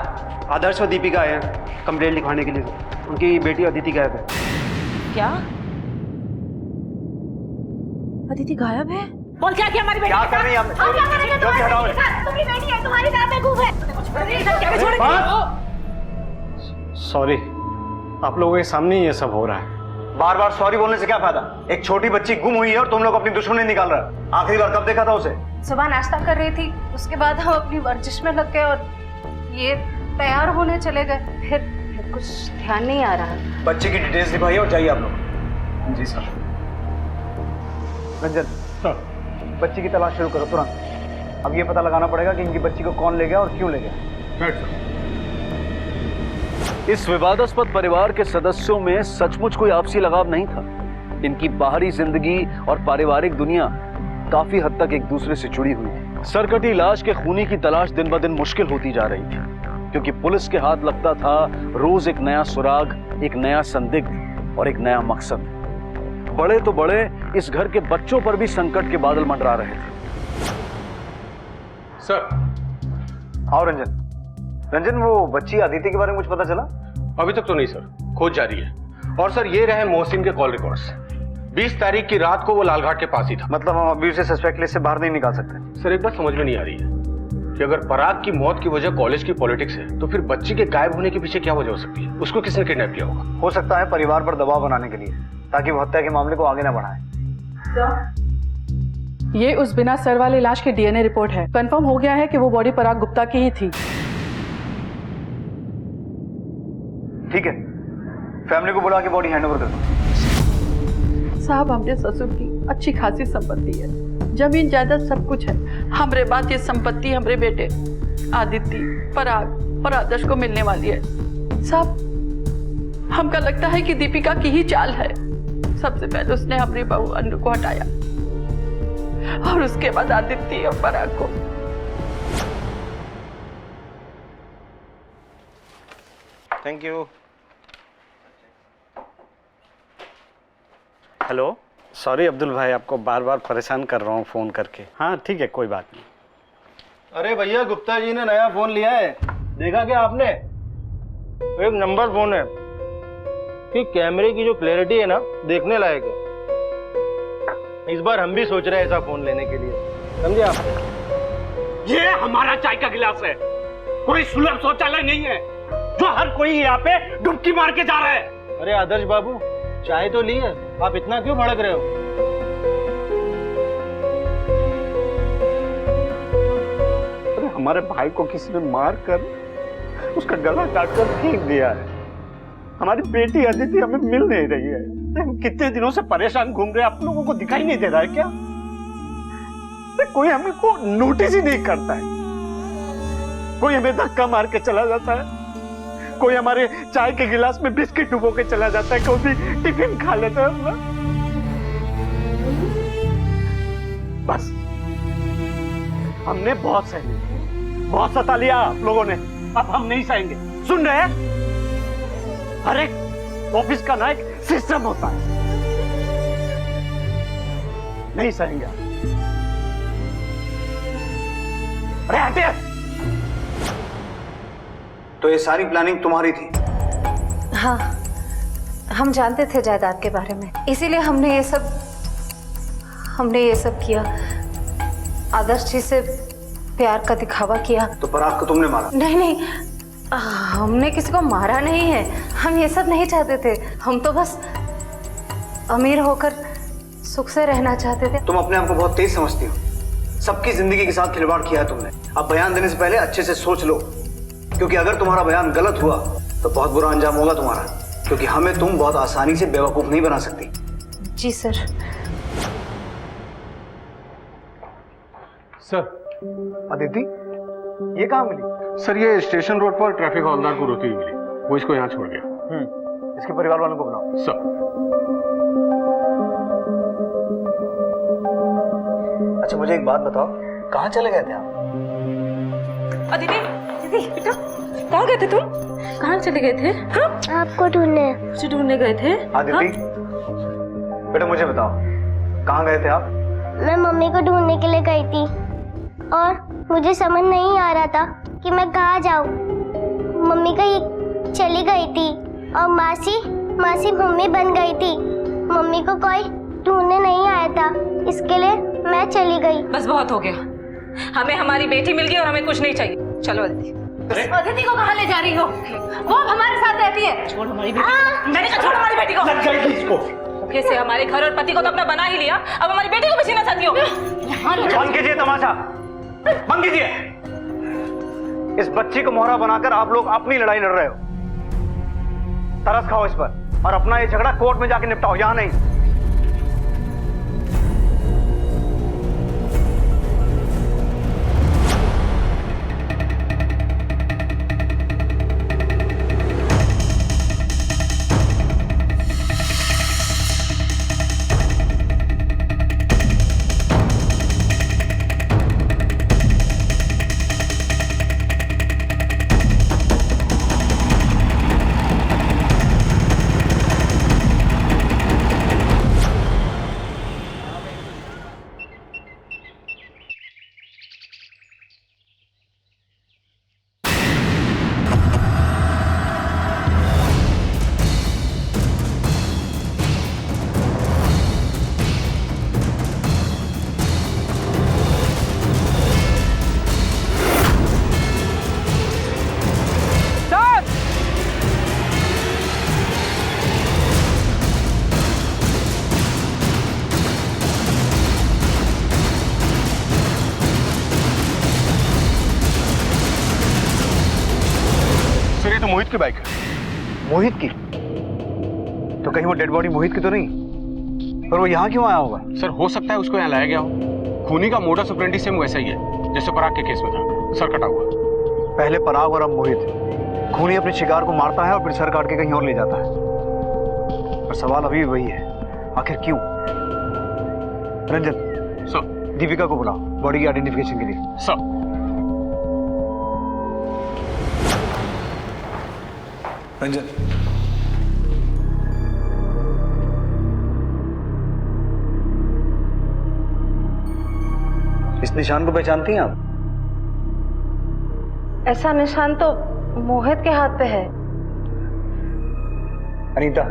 आदर्श और दीपिका आए हैं कंप्लेंट लिखवाने के लिए। उनकी बेटी अदिति गायब है। क्या? अदिति गायब है? बोल क्या किया हमारी बेटी क्या के कर साथ? रही है आप? हम क्या करेंगे जो भी हटाओ। तुम्हारी बेटी के साथ? तुम्हारी बेटी है, तुम्हारी तरह बेवकूफ है। सॉरी, आप लोगों के सामने ही ये सब हो रहा है। बार बार सॉरी बोलने से क्या फायदा? एक छोटी बच्ची गुम हुई है और तुम लोग अपनी दुश्मनी निकाल रहे हो। आखिरी बार कब देखा था उसे? सुबह नाश्ता कर रही थी, उसके बाद हम अपनी वर्जिश में लग गए और ये तैयार होने चले गए। फिर कुछ ध्यान नहीं आ रहा। बच्ची की डिटेल्स दिखाइए और जाइए आप लोग। जी सर। रंजन सर, बच्ची की तलाश शुरू करो तुरंत। अब ये पता लगाना पड़ेगा कि इनकी बच्ची को कौन ले गया और क्यों ले गया। इस विवादास्पद परिवार के सदस्यों में सचमुच कोई आपसी लगाव नहीं था। इनकी बाहरी जिंदगी और पारिवारिक दुनिया काफी हद तक एक दूसरे से जुड़ी हुई थी। सरकटी लाश के खूनी की तलाश दिन ब दिन मुश्किल होती जा रही थी, क्योंकि पुलिस के हाथ लगता था रोज एक नया सुराग, एक नया संदिग्ध और एक नया मकसद। बड़े तो बड़े, इस घर के बच्चों पर भी संकट के बादल मंडरा रहे थे। सर। आओ रंजन। रंजन, वो बच्ची अदिति के बारे में कुछ पता चला? अभी तक तो नहीं सर, खोज जारी है। और सर ये रहे मोहसिन के कॉल रिकॉर्ड्स। 20 तारीख की रात को वो लालघाट के पास ही था। मतलब हम अभी उसे सस्पेक्ट लिस्ट से बाहर नहीं निकाल सकते? सर एक बात समझ में नहीं आ रही है कि अगर पराग की मौत की वजह कॉलेज की पॉलिटिक्स है, तो फिर बच्ची के गायब होने के पीछे क्या वजह हो सकती है? उसको किसने किडनैप किया होगा? हो सकता है परिवार पर दबाव बनाने के लिए, ताकि वो हत्या के मामले को आगे न बढ़ाए। ये उस बिना सर वाले लाश की डीएनए रिपोर्ट है। कंफर्म हो गया है कि वो बॉडी पराग गुप्ता की ही थी। ठीक है, फैमिली को बुला के बॉडी हैंडओवर कर दो। साहब, हमरे ससुर की अच्छी खासी संपत्ति है, जमीन जायदाद सब कुछ है। हमरे बाद ये संपत्ति हमरे बेटे आदित्य, पराग और आदर्श को मिलने वाली है। साहब, हमका लगता है कि दीपिका की ही चाल है। सबसे पहले उसने हमारी बहू अनु को हटाया और उसके बाद आदित्य और पराग को। Thank you. Hello, sorry Abdul भाई, आपको बार बार परेशान कर रहा हूँ फ़ोन करके। हाँ ठीक है, कोई बात नहीं। अरे भैया, गुप्ता जी ने नया फोन लिया है, देखा क्या आपने? एक नंबर फोन है कि कैमरे की जो क्लैरिटी है ना, देखने लायक है। इस बार हम भी सोच रहे हैं ऐसा फोन लेने के लिए, समझे आप? ये हमारा चाय का गिलास है, कोई सुलभ शौचालय नहीं है जो हर कोई यहाँ पे डुबकी मार के जा रहा है। अरे आदर्श बाबू, चाय तो ली है, आप इतना क्यों भड़क रहे हो? अरे हमारे भाई को किसी ने मार कर उसका गला काट कर फेंक दिया है। हमारी बेटी अदिति हमें मिल नहीं रही है। हम कितने दिनों से परेशान घूम रहे हैं, आप लोगों को दिखाई नहीं दे रहा है क्या? कोई हमें को नोटिस ही नहीं करता है। कोई हमें धक्का मार के चला जाता है, कोई हमारे चाय के गिलास में बिस्किट डुबो के चला जाता है, कोई भी टिफिन खा लेता है अपना। बस हमने बहुत सह लिया, बहुत सता लिया आप लोगों ने, अब हम नहीं सहेंगे। सुन रहे हैं? हर एक ऑफिस का ना एक सिस्टम होता है, नहीं सहेंगे। अरे हटिए। तो ये सारी प्लानिंग तुम्हारी थी? हाँ, हम जानते थे जायदाद के बारे में, इसीलिए हमने ये सब किया। आदर्श जी से प्यार का दिखावा किया। तो पराग को तुमने मारा? नहीं नहीं, हमने किसी को मारा नहीं है। हम ये सब नहीं चाहते थे। हम तो बस अमीर होकर सुख से रहना चाहते थे। तुम अपने आप को बहुत तेज समझती हो। सबकी जिंदगी के साथ खिलवाड़ किया है तुमने। अब बयान देने से पहले अच्छे से सोच लो, क्योंकि अगर तुम्हारा बयान गलत हुआ तो बहुत बुरा अंजाम होगा तुम्हारा, क्योंकि हमें तुम बहुत आसानी से बेवकूफ नहीं बना सकती। जी सर। सर। अदिति, ये कहाँ मिली? सर ये स्टेशन रोड पर ट्रैफिक हवलदार को रोती हुई मिली, वो इसको यहाँ छोड़ गया। इसके परिवार वालों को बुलाओ। सर। अच्छा मुझे एक बात बताओ, कहाँ चले गए थे आप? दीदी दीदी बेटा, कहाँ गए थे तुम? कहाँ चले गए थे? हाँ? आपको ढूंढने। मुझे ढूंढने गए थे? आदिति, बेटा मुझे बताओ, कहाँ गए थे आप? मैं मम्मी को ढूंढने के लिए गई थी और मुझे समझ नहीं आ रहा था कि मैं कहाँ जाऊँ। मम्मी कहीं चली गई थी और मासी मम्मी बन गई थी। मम्मी को कोई ढूंढने नहीं आया था, इसके लिए मैं चली गई। बस बहुत हो गया। हमें हमारी बेटी मिल गई और हमें कुछ नहीं चाहिए। चलो अदिति। अदिति को कहाँ ले जा रही हो? वो हमारे साथ रहती है। छोड़ हमारी बेटी को। मैंने कहा छोड़ हमारी बेटी को। लग जाएगी इसको। धोखे से हमारे घर और पति को तो अपना बना ही लिया, अब हमारी बेटी को भी छीनना चाहती हो? बंद कीजिए तमाशा, बंद कीजिए। इस बच्ची को मोहरा बनाकर आप लोग अपनी लड़ाई लड़ रहे हो। तरस खाओ इस पर और अपना ये झगड़ा कोर्ट में जाके निपटाओ, यहाँ नहीं। मोहित की बाइक है। मोहित की? तो कहीं वो डेड बॉडी मोहित की तो नहीं? पर वो यहाँ क्यों आया होगा? सर हो सकता है उसको यहाँ लाया गया हो। खूनी का मोडस ऑपरेंडी सेम वैसा ही है जैसे पराग के केस में था, सर कटा हुआ। पहले पराग और अब मोहित। खूनी अपने शिकार को मारता है और फिर सर काट के कहीं और ले जाता है। पर सवाल अभी भी वही है, आखिर क्यों? रंजन, सर। दीपिका को बुलाओ बॉडी की आइडेंटिफिकेशन के लिए। सर। रंजन, इस निशान को पहचानती हैं आप? ऐसा निशान तो मोहित के हाथ पे है। अनीता,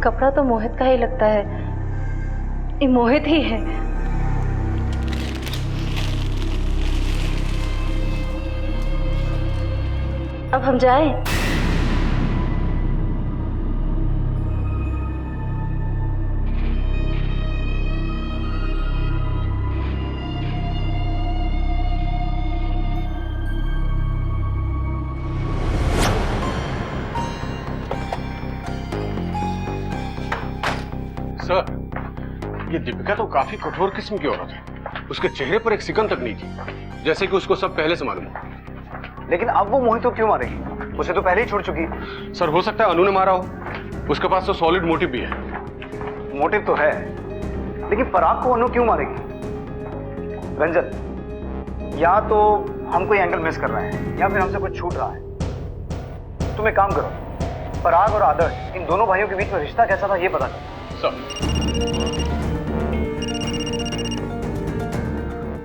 कपड़ा तो मोहित का ही लगता है। ये मोहित ही है। अब हम जाएं? सर, ये दीपिका तो काफी कठोर किस्म की औरत है। उसके चेहरे पर एक सिकन तक नहीं थी, जैसे कि उसको सब पहले से मालूम हो। लेकिन अब वो मोहित को क्यों मारेगी? उसे तो पहले ही छोड़ चुकी। सर हो सकता है अनु ने मारा हो। उसके पास तो सॉलिड मोटिव भी है। मोटिव तो है, लेकिन पराग को अनु क्यों मारेगी? रंजन, या तो हम कोई एंगल मिस कर रहे हैं या फिर हमसे कुछ छूट रहा है। तुम एक काम करो, पराग और आदर्श, इन दोनों भाइयों के बीच में रिश्ता कैसा था ये पता करो। सर।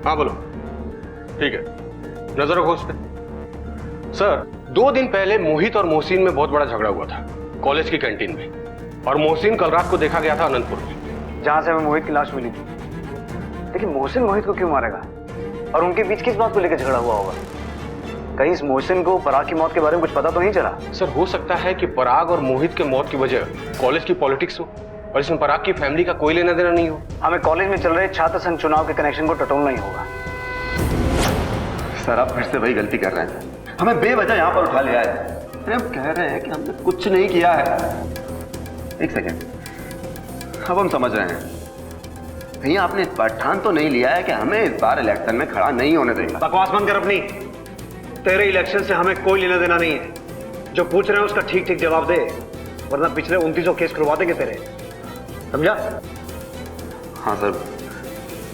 हाँ बोलो। ठीक है, नजर रखो उस पे। सर 2 दिन पहले मोहित और मोहसिन में बहुत बड़ा झगड़ा हुआ था कॉलेज की कैंटीन में। और मोहसिन कल रात को देखा गया था अनंतपुर में, जहां से हमें मोहित की लाश मिली थी। लेकिन मोहसिन मोहित को क्यों मारेगा? और उनके बीच किस बात को लेकर झगड़ा हुआ होगा? कहीं इस मोहसिन को पराग की मौत के बारे में कुछ पता तो नहीं चला? सर हो सकता है कि पराग और मोहित के मौत की वजह कॉलेज की पॉलिटिक्स हो और इसमें पराग की फैमिली का कोई लेना देना नहीं हो। हमें कॉलेज में चल रहे छात्र संघ चुनाव के कनेक्शन को टटोलना ही होगा। सर आप फिर से वही गलती कर रहे हैं, हमें बेवजह यहाँ पर उठा लिया है। अरे हम कह रहे हैं कि हमने कुछ नहीं किया है। एक सेकेंड, अब हम समझ रहे हैं। भैया आपने इस बार ठान तो नहीं लिया है कि हमें इस बार इलेक्शन में खड़ा नहीं होने देगा? बकवास बंद कर अपनी। तेरे इलेक्शन से हमें कोई लेना देना नहीं है। जो पूछ रहे हैं उसका ठीक ठीक जवाब दे, वरना पिछले 29 केस करवा देंगे तेरे, समझा? हाँ सर,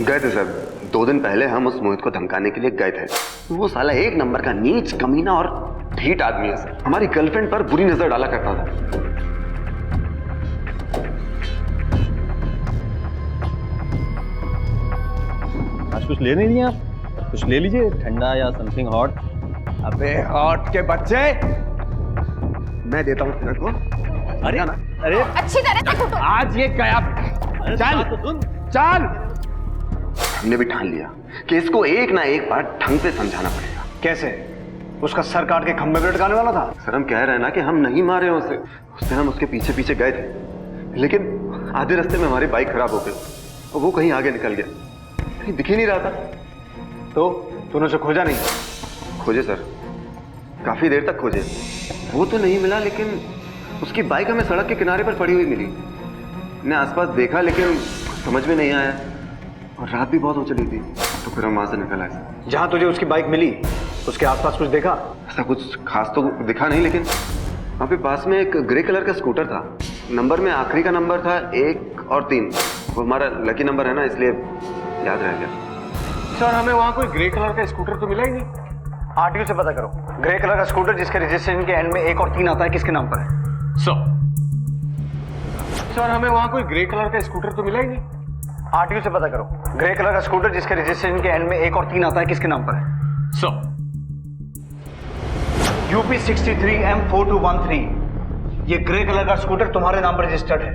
गए थे सर। 2 दिन पहले हम उस मोहित को धमकाने के लिए गए थे। वो साला 1 नंबर का नीच, कमीना और ढीठ आदमी है सर। हमारी गर्लफ्रेंड पर बुरी नजर डाला करता था। आज कुछ ले नहीं दिया आप? कुछ ले लीजिए, ठंडा या समथिंग हॉट। अबे हॉट के बच्चे, मैं देता हूँ तेरे को। अरे अरे अच्छी तरह से कुटो। आज ये क्या? चल चल। हमने भी ठान लिया कि इसको एक ना एक बार ढंग से समझाना पड़ेगा। कैसे? उसका सर काट के खंभे पे लटकाने वाला था? सर हम कह रहे हैं ना कि हम नहीं मारे उसे। उस दिन हम उसके पीछे पीछे गए थे, लेकिन आधे रास्ते में हमारी बाइक खराब हो गई और वो कहीं आगे निकल गया, कहीं दिख ही नहीं रहा था। तो तूने उसे खोजा नहीं? खोजे सर, काफी देर तक खोजे। वो तो नहीं मिला, लेकिन उसकी बाइक हमें सड़क के किनारे पर पड़ी हुई मिली। हमने आसपास देखा लेकिन समझ में नहीं आया, और रात भी बहुत हो चली थी, तो फिर हम वहां से निकल आए। जहां तुझे उसकी बाइक मिली उसके आसपास कुछ देखा? ऐसा कुछ खास तो दिखा नहीं, लेकिन वहां पे पास में एक ग्रे कलर का स्कूटर था। नंबर में आखिरी का नंबर था 1 और 3। वो हमारा लकी नंबर है ना, इसलिए याद रह गया। सर हमें वहां कोई ग्रे कलर का स्कूटर तो मिला ही नहीं। आरटीओ से पता करो। ग्रे कलर का स्कूटर जिसके रजिस्ट्रेशन के एंड में 1 और 3 आता है, किसके नाम पर है? सर हमें वहां कोई ग्रे कलर का स्कूटर तो मिला ही नहीं। आरटीओ से पता करो। ग्रे कलर का स्कूटर जिसके रजिस्ट्रेशन के एंड में 1 और 3 आता है, किसके नाम पर है? UP 63 M4213। ये ग्रे कलर का स्कूटर तुम्हारे नाम पर रजिस्टर्ड है।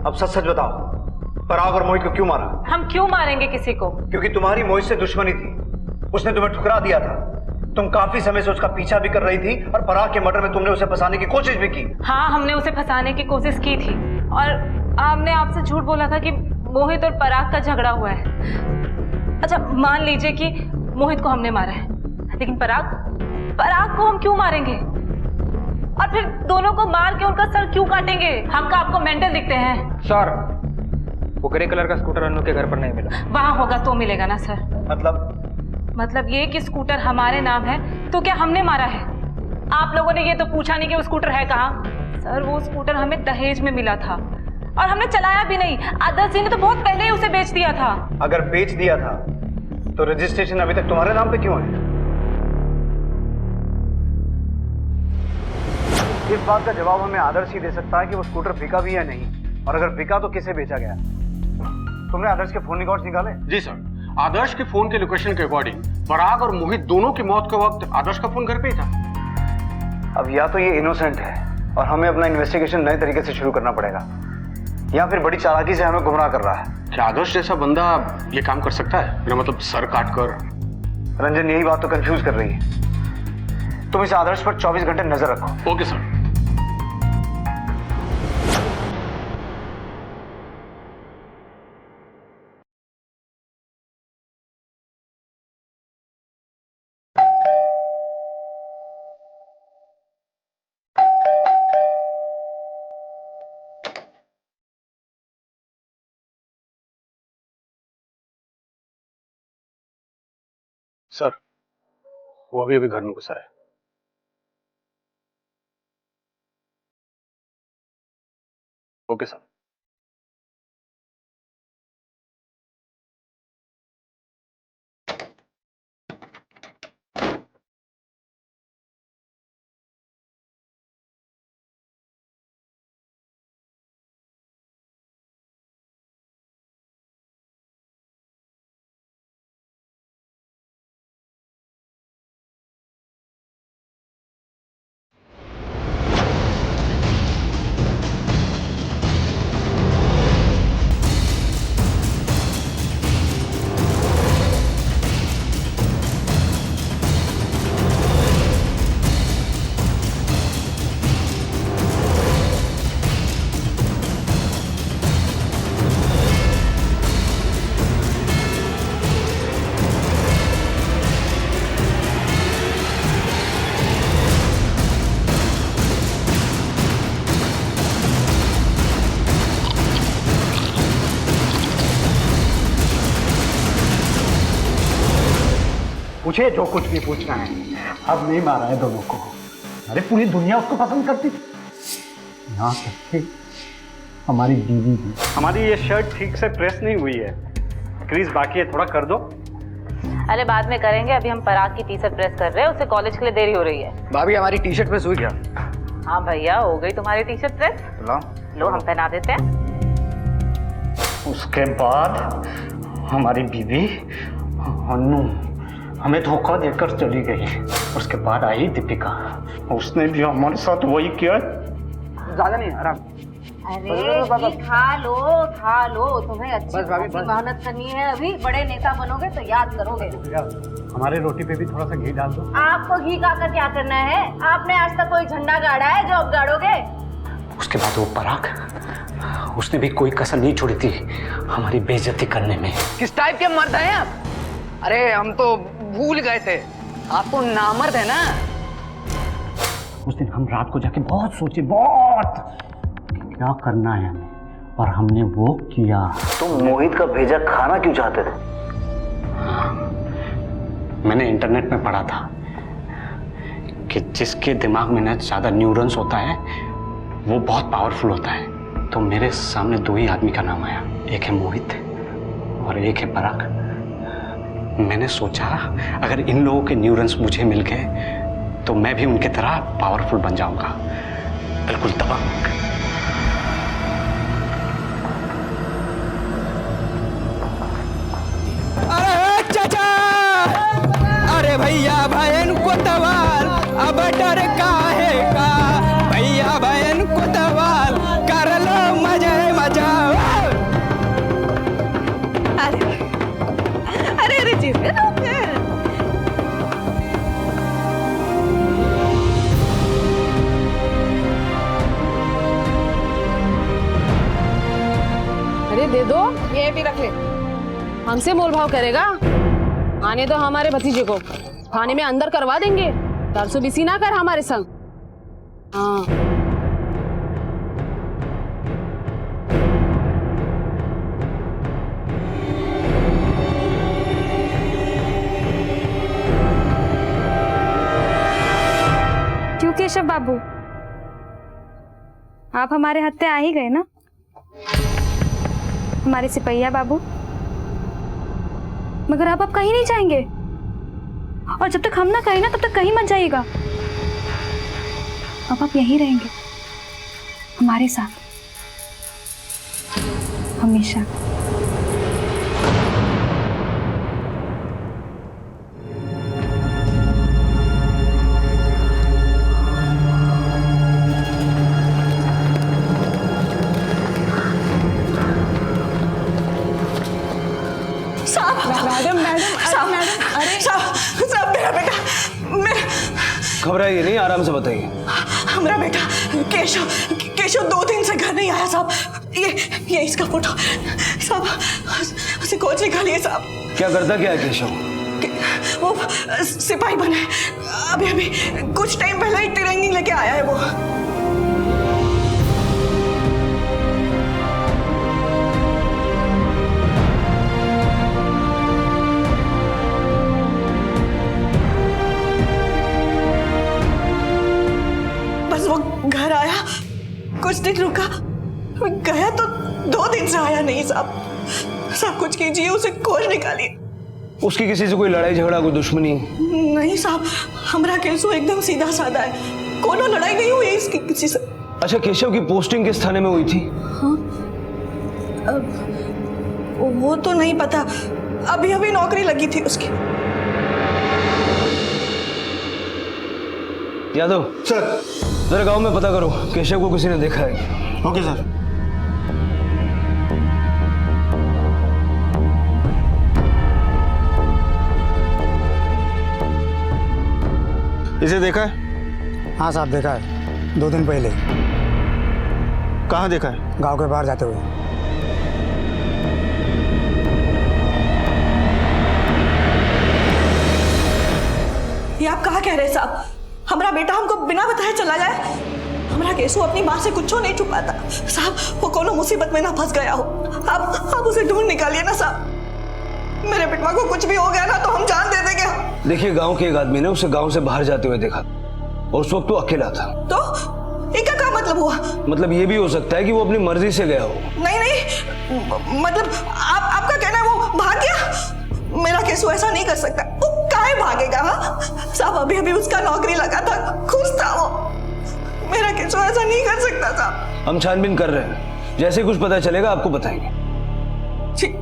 अब सच सच बताओ, पराग और मोहित को क्यों मारा? हम क्यों मारेंगे किसी को? क्योंकि तुम्हारी मोहित से दुश्मनी थी। उसने तुम्हें ठुकरा दिया था। तुम काफी समय से उसका पीछा भी कर रही थी, और पराग के मर्डर में तुमने उसे फंसाने की कोशिश भी की। हाँ, हमने उसे फंसाने की कोशिश की थी, और हमने आपसे झूठ बोला था कि मोहित और पराग का झगड़ा हुआ है। अच्छा, मान लीजिए कि मोहित को हमने मारा है, लेकिन पराग को हम क्यों मारेंगे? और फिर दोनों को मार के उनका सर क्यों काटेंगे? हम का आपको मेंटल दिखते हैं? सर वो ग्रे कलर का स्कूटर अनु के घर पर नहीं मिला। वहां होगा तो मिलेगा ना सर। मतलब ये कि स्कूटर हमारे नाम है, तो क्या हमने मारा है? आप लोगों ने ये तो पूछा नहीं कि वो स्कूटर है कहाँ। सर वो स्कूटर हमें दहेज में मिला था, और हमने चलाया भी नहीं। आदर्श जी ने तो बहुत पहले ही उसे बेच दिया था। अगर बेच दिया था तो रजिस्ट्रेशन अभी तक तुम्हारे नाम पे क्यों है? इस बात का जवाब हमें आदर्श ही दे सकता है कि वो स्कूटर बिका भी या नहीं, और अगर बिका तो किसे बेचा गया। तुमने आदर्श के फोन रिकॉर्ड्स निकाले? जी सर, आदर्श के फोन के लोकेशन के अकॉर्डिंग पराग और मोहित दोनों की मौत के वक्त आदर्श का फोन घर पे ही था। अब या तो ये इनोसेंट है और हमें अपना इन्वेस्टिगेशन नए तरीके से शुरू करना पड़ेगा, या फिर बड़ी चालाकी से हमें गुमराह कर रहा है। क्या आदर्श जैसा बंदा ये काम कर सकता है? मेरा मतलब सर काट कर। रंजन, यही बात तो कंफ्यूज कर रही है। तुम इस आदर्श पर 24 घंटे नजर रखो। Okay sir. सर वो अभी घर में घुसा है। Okay sir. पूछे जो कुछ भी पूछना है। अब नहीं मारा है दोनों को। अरे पूरी दुनिया उसको पसंद करती थी, यहाँ तक कि हमारी बीवी भी। हमारी ये शर्ट ठीक से प्रेस नहीं हुई है, क्रीज बाकी है, थोड़ा कर दो। अरे बाद में करेंगे, अभी हम पराग की टी शर्ट प्रेस कर रहे हैं, उसे कॉलेज के लिए देरी हो रही है। भाभी हमारी टी शर्ट प्रेस हुई क्या? हाँ भैया, हो गई तुम्हारी टी शर्ट प्रेस। लो हम पहना देते हैं। उसके बाद हमारी बीवी अनु हमें धोखा देकर चली गई। उसके बाद आई दीपिका, उसने भी हमारे साथ वही किया। ज्यादा नहीं, आराम। अरे खा लो, तुम्हें अच्छी मेहनत करनी है, अभी बड़े नेता बनोगे तो याद करोगे। हमारे रोटी पे भी थोड़ा सा घी डाल दो। आपको घी खाकर क्या करना है? आपने आज तक कोई झंडा गाड़ा है जो अब गाड़ोगे? उसके बाद वो पराग, उसने भी कोई कसर नहीं छोड़ी थी हमारी बेइज्जती करने में। किस टाइप के मर्द हैं आप? अरे हम तो भूल गए थे, आपको नामर्द है ना। उस दिन हम रात को जाके बहुत सोचे, बहुत क्या करना है हमें, और हमने वो किया। तुम मोहित का भेजा खाना क्यों चाहते थे? मैंने इंटरनेट में पढ़ा था कि जिसके दिमाग में ना ज्यादा न्यूरॉन्स होता है वो बहुत पावरफुल होता है। तो मेरे सामने दो ही आदमी का नाम आया, एक है मोहित और एक है पराग। मैंने सोचा अगर इन लोगों के न्यूरॉन्स मुझे मिल गए तो मैं भी उनके तरह पावरफुल बन जाऊंगा, बिल्कुल दबंग। अरे चाचा, अरे भैया बहन को तवाल, अब डर काहे का, भैया बहन को तवाल, कर लो मजे मजा। अरे चीज अरे दे दो, ये भी रख ले। हमसे मोल भाव करेगा? आने दो हमारे भतीजे को, खाने में अंदर करवा देंगे। तरसो बिसी ना कर हमारे संग। हाँ क्यों केशव बाबू, आप हमारे हत्थे आ ही गए ना? हमारे सिपहिया बाबू, मगर अब आप कहीं नहीं जाएंगे, और जब तक हम ना कहें ना तब तक कहीं मत जाइएगा। अब आप यहीं रहेंगे हमारे साथ हमेशा। घबराइए नहीं, आराम से बताइए। हमारा बेटा केशव 2 दिन से घर नहीं आया साहब। ये इसका फोटो साहब, उसे कोच निकालिए साहब। क्या करता क्या है केशव? वो सिपाही बना है, अभी कुछ टाइम पहले ही ट्रेनिंग लेके आया है वो। घर आया, कुछ दिन रुका, गया तो 2 दिन से आया नहीं साहब। सब कुछ कीजिए, उसे खोज निकालिए। उसकी किसी से कोई लड़ाई झगड़ा, कोई दुश्मनी? नहीं साहब, हमारा केसो एकदम सीधा साधा है, कोनो लड़ाई नहीं हुई इसकी किसी से। अच्छा, केशव की पोस्टिंग किस थाने में हुई थी? हाँ? वो तो नहीं पता, अभी नौकरी लगी थी उसकी। यादव सर, जरा गांव में पता करो केशव को किसी ने देखा है। Okay sir. इसे देखा है? हाँ साहब, देखा है, 2 दिन पहले। कहाँ देखा है? गांव के बाहर जाते हुए। ये आप कहाँ कह रहे हैं साहब? हमारा बेटा हमको बिना बताए चला गया। हमारा केसू अपनी माँ से कुछ नहीं छुपाता साहब, वो कोनो मुसीबत में ना फंस गया हो। आप उसे ढूंढ निकालिए ना साहब। मेरे बेटवा को कुछ भी हो गया ना तो हम जान दे देंगे। देखिए, गांव के एक आदमी ने उसे गांव से बाहर जाते हुए देखा और उस वक्त वो अकेला था। तो इसका क्या मतलब हुआ? मतलब ये भी हो सकता है कि वो अपनी मर्जी से गया हो। नहीं, मतलब आपका कहना है वो भाग गया? मेरा केसु ऐसा नहीं कर सकता। वो काहे भागेगा? हाँ साहब, अभी अभी उसका नौकरी लगा था, खुश था वो। मेरा केसु ऐसा नहीं कर सकता साहब। हम छानबीन कर रहे हैं, जैसे कुछ पता चलेगा आपको बताएंगे। ठीक।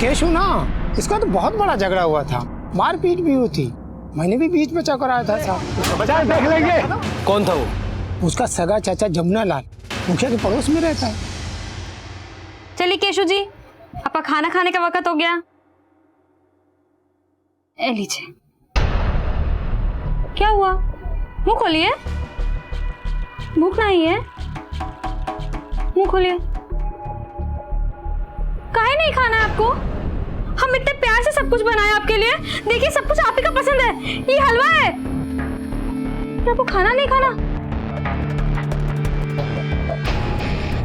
केशु ना, इसका तो बहुत बड़ा झगड़ा हुआ था, मारपीट भी हुई थी। मैंने भी बीच में चकराया था साहब। बचा देख लेंगे। कौन था वो? उसका सगा चाचा जमुना लाल मुखिया के पड़ोस में रहता है। चलिए केशु जी, आपका खाना खाने का वक्त हो गया। ए लीजिए। क्या हुआ? मुंह खोलिए। भूख नहीं है? मुंह खोलिए। काहे नहीं खाना है आपको? हम इतने प्यार से सब कुछ बनाया आपके लिए। देखिए सब कुछ आप ही का पसंद है। ये हलवा है। आपको खाना नहीं खाना?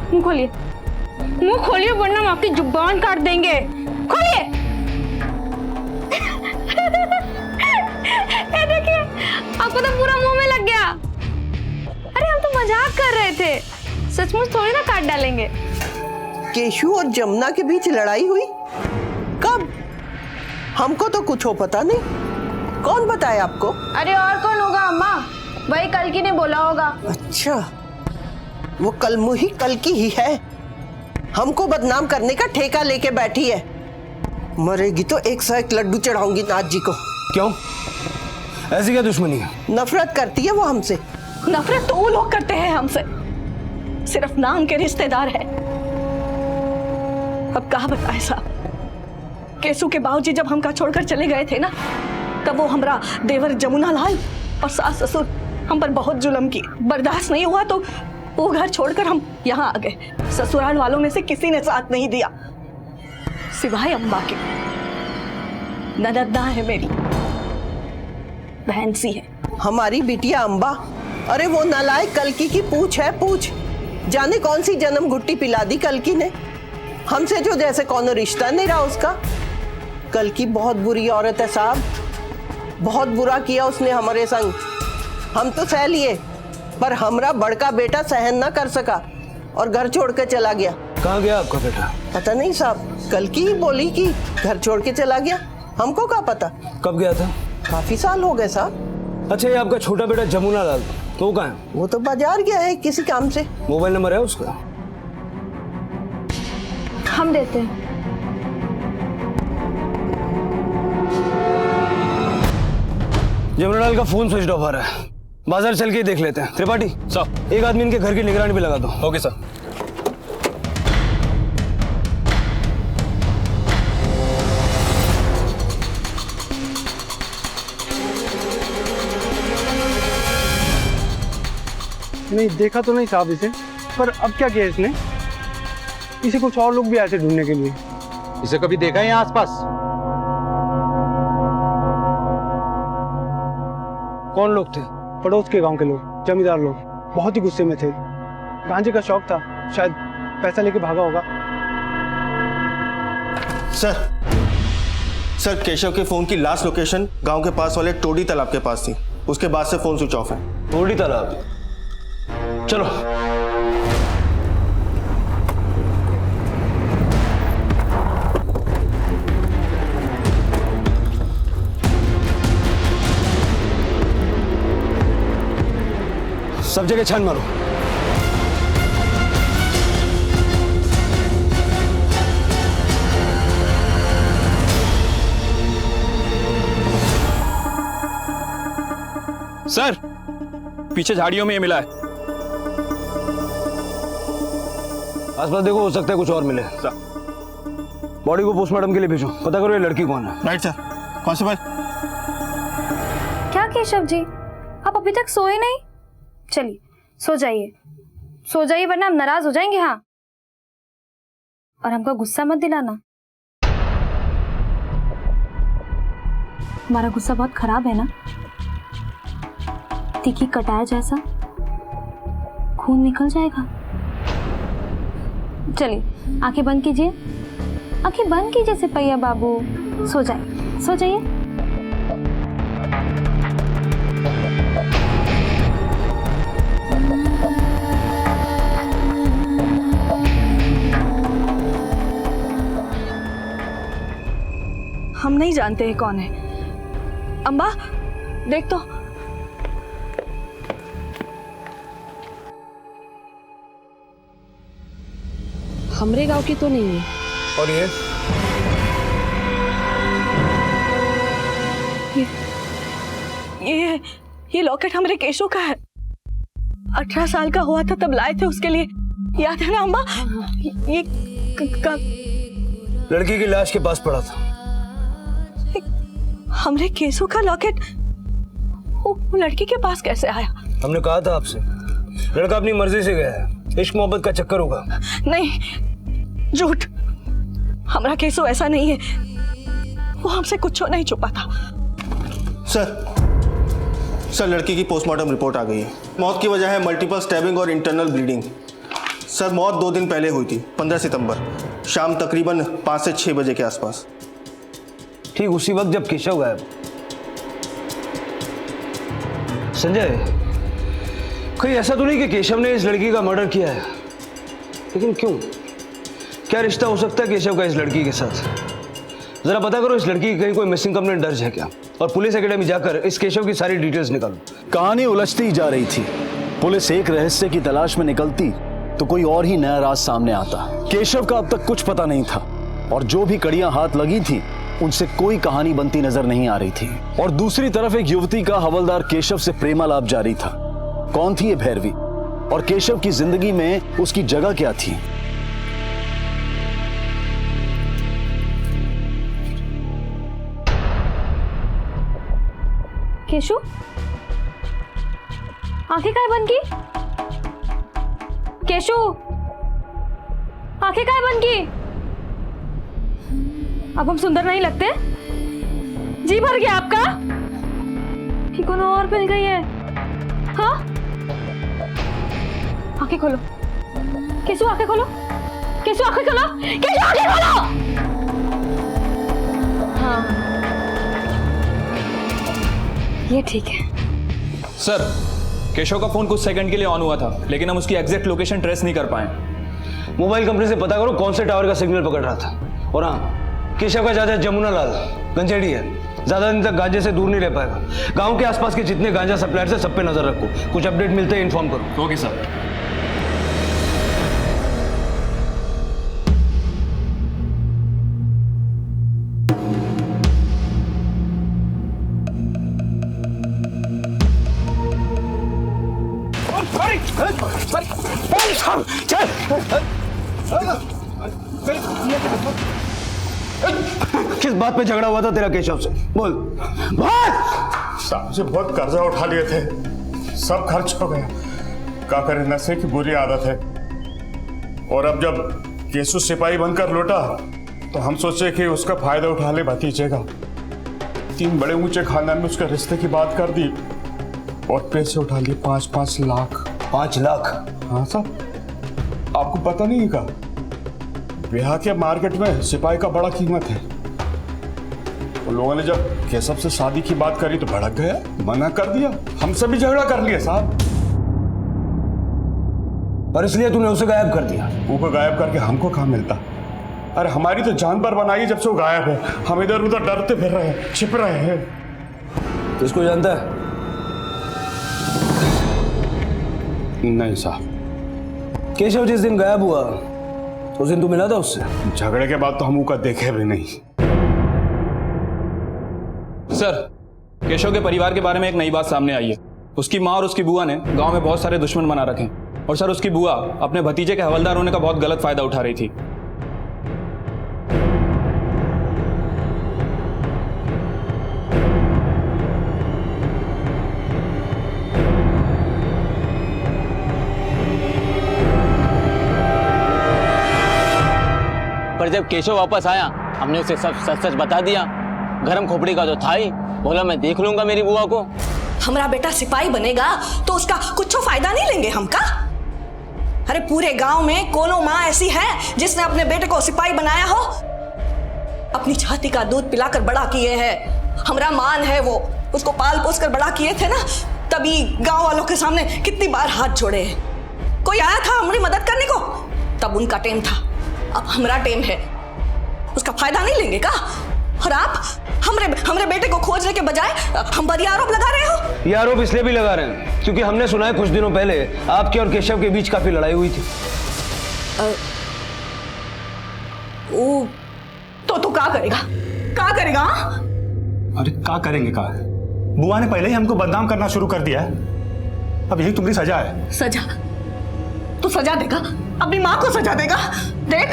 मुंह खोलिए, मुंह खोलिए वरना हम आपकी जुबान काट देंगे। खोलिए। ये देखिए, आपको तो पूरा मुंह में लग गया। अरे हम तो मजाक कर रहे थे, सचमुच थोड़ी ना काट डालेंगे। केशु और जमुना के बीच लड़ाई हुई? कब? हमको तो कुछ हो पता नहीं। कौन बताया आपको? अरे और कौन होगा अम्मा, वही कल्कि ने बोला होगा। अच्छा, वो कलमुही कल्कि ही है। हमको बदनाम करने का ठेका लेके बैठी है। मरेगी तो 101 लड्डू चढ़ाऊंगी नाथ जी को। क्यों? ऐसी क्या दुश्मनी है? नफरत करती है वो हमसे। नफरत तो वो लोग करते हैं हमसे, सिर्फ नाम के रिश्तेदार हैं। अब कहा बताए साहब, केसु के बाबूजी जब हमका छोड़कर चले गए थे ना, तब वो हमरा देवर जमुना लाल और सास ससुर हम पर बहुत जुल्म की। बर्दाश्त नहीं हुआ तो वो घर छोड़कर हम यहाँ आ गए। ससुराल वालों में से किसी ने साथ नहीं दिया सिवाय अम्बा के। ननद है मेरी, बहन सी है। हमारी बिटिया अम्बा? अरे वो नालायक कल्कि की पूछ है, पूछ। जाने कौन सी जन्म घुट्टी पिला दी कल्कि ने हमसे, जो जैसे कौन रिश्ता नहीं रहा उसका। कल्कि बहुत बुरी औरत है साहब, बहुत बुरा किया उसने हमारे संग। हम तो सह लिए, पर हमरा बड़का बेटा सहन ना कर सका और घर छोड़ के चला गया। कहाँ गया आपका बेटा? पता नहीं साहब, कल्कि ही बोली कि घर छोड़ के चला गया। हमको क्या पता कब गया था? काफी साल हो गए साहब। अच्छा, ये आपका छोटा बेटा जमुना लाल तो कहाँ है? वो तो बाजार गया है किसी काम से। मोबाइल नंबर है उसका? हम देते हैं। जमुनालाल का फोन स्विच ऑफ आ रहा है, बाजार चल के ही देख लेते हैं। त्रिपाठी साहब, एक आदमी इनके घर की निगरानी पे लगा दो। Okay sir. नहीं देखा तो नहीं साहब इसे, पर अब क्या किया इसने? इसे कुछ और लोग भी आए थे ढूंढने के लिए। इसे कभी देखा है यहाँ आसपास? कौन लोग थे? पड़ोस के गांव के लोग, जमींदार लोग। बहुत ही गुस्से में थे, गांजे का शौक था, शायद पैसा लेके भागा होगा। सर केशव के फोन की लास्ट लोकेशन गांव के पास वाले टोडी तालाब के पास थी। उसके बाद से फोन स्विच ऑफ है। टोडी तालाब? चलो। सब जगह छान मारो। सर, पीछे झाड़ियों में ये मिला है। आसपास देखो, हो सकता है कुछ और मिले। बॉडी को पोस्टमार्टम के लिए भेजो, पता करो ये लड़की कौन है। Right sir. कांस्टेबल। क्या केशव जी, आप अभी तक सोए नहीं? चलिए सो जाइए, सो जाइए वरना हम नाराज हो जाएंगे। हाँ, और हमको गुस्सा मत दिलाना। हमारा गुस्सा बहुत खराब है ना? तीखी कटार जैसा खून निकल जाएगा। चलिए आंखें बंद कीजिए, आंखें बंद कीजिए सिपैया बाबू, सो जाइए, सो जाइए। हम नहीं जानते हैं कौन है। अम्बा देख तो। हमरे गांव की तो नहीं है। और ये लॉकेट हमरे केशव का है। 18 साल का हुआ था तब लाए थे उसके लिए, याद है ना अम्बा? ये लड़की की लाश के पास पड़ा था। हमरे केशव का लॉकेट वो लड़की के पास कैसे आया? हमने कहा था आपसे, लड़का अपनी मर्जी से गया है, इश्क मोहब्बत का चक्कर होगा। नहीं, झूठ। हमारा केशव ऐसा नहीं है, वो हमसे कुछ नहीं छुपा था। सर लड़की की पोस्टमार्टम रिपोर्ट आ गई है। मौत की वजह है मल्टीपल स्टैबिंग और इंटरनल ब्लीडिंग। सर मौत 2 दिन पहले हुई थी, 15 सितंबर शाम तकरीबन 5 से 6 बजे के आसपास। ठीक उसी वक्त जब केशव गायब। संजय, कहीं ऐसा तो नहीं कि केशव ने इस लड़की का मर्डर किया है? लेकिन क्यों? क्या रिश्ता हो सकता है केशव का इस लड़की के साथ? जरा पता करो इस लड़की की कहीं कोई मिसिंग कंप्लेंट दर्ज है क्या, और पुलिस एकेडमी जाकर इस केशव की सारी डिटेल्स निकालो। कहानी उलझती जा रही थी। पुलिस एक रहस्य की तलाश में निकलती तो कोई और ही नया राज सामने आता। केशव का अब तक कुछ पता नहीं था, और जो भी कड़ियां हाथ लगी थी उनसे कोई कहानी बनती नजर नहीं आ रही थी। और दूसरी तरफ एक युवती का हवलदार केशव से प्रेमालाप जारी था। कौन थी ये भैरवी, और केशव की जिंदगी में उसकी जगह क्या थी? केशु, आंखें काहे बंद की? केशु, आंखें काहे बंद की? अब हम सुंदर नहीं लगते? जी भर गया आपका? कि कौन और मिल गई है? हाँ? आंखें खोलो केशु, आंखें खोलो केशु, आंखें खोलो केशु, आंखें खोलो। हाँ ये ठीक है। सर, केशव का फोन कुछ सेकंड के लिए ऑन हुआ था, लेकिन हम उसकी एग्जैक्ट लोकेशन ट्रेस नहीं कर पाए। मोबाइल कंपनी से पता करो कौन से टावर का सिग्नल पकड़ रहा था। और हाँ, केशव का चाचा जमुना लाल गंजेड़ी है, ज्यादा दिन तक गांजे से दूर नहीं रह पाएगा। गांव के आसपास के जितने गांजा सप्लायर्स हैं सब पे नजर रखो, कुछ अपडेट मिलते हैं इन्फॉर्म करो। Okay sir. किस बात पे झगड़ा हुआ था तेरा केशव से? बोल। साहब से बहुत कर्जा उठा लिए थे, सब खर्च हो गया। क्या करें, नशे की बुरी आदत है। और अब जब केशव सिपाही बनकर लौटा तो हम सोचे कि उसका फायदा उठा ले भतीजे का। 3 बड़े ऊंचे खानदान में उसके रिश्ते की बात कर दी और पैसे उठा लिए 5-5 लाख। 5 लाख? हाँ साहब, आपको पता नहीं का, बिहार के मार्केट में सिपाही का बड़ा कीमत है। उन लोगों ने जब केशव से शादी की बात करी तो भड़क गया, मना कर दिया, हमसे भी झगड़ा कर लिया साहब। और इसलिए तूने उसे गायब कर दिया? वो गायब करके हमको कहाँ मिलता? अरे हमारी तो जान पर बनाई जब से वो गायब है। हम इधर उधर डरते फिर रहे हैं, छिप रहे हैं। तो इसको जानता है? नहीं साहब। केशव जिस दिन गायब हुआ उस दिन तू मिला था उससे? झगड़े के बाद तो हम उसका देखे भी नहीं। सर, केशव के परिवार के बारे में एक नई बात सामने आई है। उसकी माँ और उसकी बुआ ने गांव में बहुत सारे दुश्मन बना रखे हैं। और सर, उसकी बुआ अपने भतीजे के हवलदार होने का बहुत गलत फायदा उठा रही थी। पर जब केशव वापस आया हमने उसे सब सच सच बता दिया। गरम खोपड़ी का तो था ही, बोला मैं देख लूंगा मेरी बुआ को। हमारा बेटा सिपाही बनेगा तो उसका कुछ फायदा नहीं लेंगे हम का? अरे पूरे गांव में कोनो माँ ऐसी है जिसने अपने बेटे को सिपाही बनाया हो? अपनी छाती का दूध पिलाकर बड़ा किए हैं, हमारा मान है वो, उसको पाल पोस कर बड़ा किए थे ना, तभी गांव वालों के सामने कितनी बार हाथ जोड़े हैं। कोई आया था हमारी मदद करने को? तब उनका टेम था, अब हमारा टेम है। उसका फायदा नहीं लेंगे का? और आप हमरे बेटे को खोजने के बजाय हम पर आरोप लगा रहे हो। ये आरोप इसलिए भी लगा रहे हैं क्योंकि हमने सुना है कुछ दिनों पहले आपके और केशव के बीच काफी लड़ाई हुई थी। तो क्या करेगा? क्या करेगा? अरे क्या करेंगे का? बुआ ने पहले ही हमको बदनाम करना शुरू कर दिया है, अब यही तुम्हारी सजा है। सजा? तू सजा देगा? अपनी माँ को सजा देगा? देख,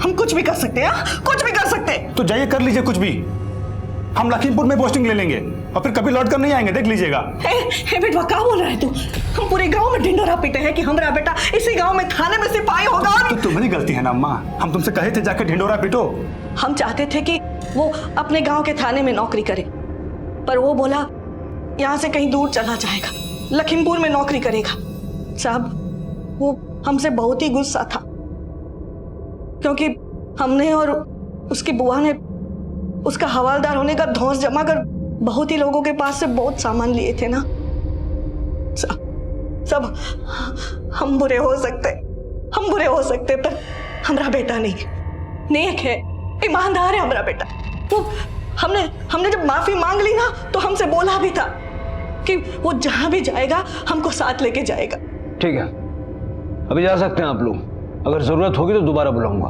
हम कुछ भी कर सकते हैं, कुछ भी कर सकते। तो जाइए कर लीजिए कुछ भी, हम लखीमपुर में पोस्टिंग ले लेंगे और फिर कभी लौट कर नहीं आएंगे, देख लीजिएगा। हे बेटवा, क्या बोल रहा है तू? हम पूरे गांव में ढिंडोरा पीटे हैं कि हमारा बेटा इसी गांव में थाने में सिपाही होगा। तो तुम्हारी गलती है ना अम्मा, हम तुमसे कहे थे जाकर ढिंडोरा पीटो। हम चाहते थे कि वो अपने गांव के थाने में नौकरी करे, पर वो बोला यहाँ से कहीं दूर चला जाएगा, लखीमपुर में नौकरी करेगा। साहब, वो हमसे बहुत ही गुस्सा था क्योंकि हमने और उसकी बुआ ने उसका हवालदार होने का धौंस जमा कर बहुत ही लोगों के पास से बहुत सामान लिए थे ना। सब हम बुरे हो सकते, पर हमारा बेटा नहीं, नेक है, ईमानदार है हमारा बेटा। वो हमने जब माफी मांग ली ना तो हमसे बोला भी था कि वो जहां भी जाएगा हमको साथ लेके जाएगा। ठीक है, अभी जा सकते हैं आप लोग, अगर जरूरत होगी तो दोबारा बुलाऊंगा।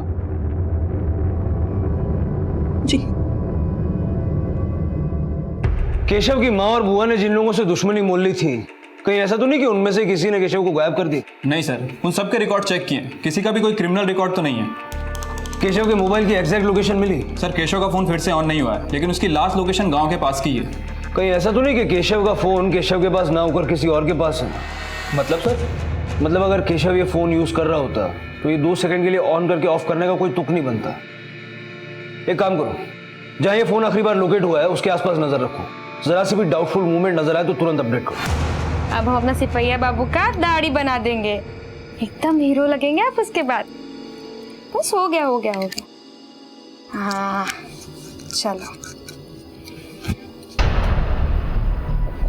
जी। केशव की माँ और बुआ ने जिन लोगों से दुश्मनी मोल ली थी, कहीं ऐसा तो नहीं कि उनमें से किसी ने केशव को गायब कर दिया? नहीं सर, उन सबके रिकॉर्ड चेक किए, किसी का भी कोई क्रिमिनल रिकॉर्ड तो नहीं है। केशव के मोबाइल की एग्जैक्ट लोकेशन मिली? सर, केशव का फोन फिर से ऑन नहीं हुआ है, लेकिन उसकी लास्ट लोकेशन गांव के पास की है। कहीं ऐसा तो नहीं कि केशव का फोन केशव के पास ना होकर किसी और के पास है? मतलब सर? मतलब अगर केशव ये फोन यूज कर रहा होता तो ये 2 सेकंड के लिए ऑन करके ऑफ करने का कोई तुक नहीं बनता। एक काम करो, जहां ये फोन आखिरी बार लोकेट हुआ है उसके आसपास नजर रखो, जरा से भी डाउटफुल मूवमेंट नजर आए तो तुरंत अपडेट करो। अब हम अपना सिपहिया बाबू का दाढ़ी बना देंगे, एकदम हीरो लगेंगे आप उसके बाद। बस हो गया। हाँ चलो,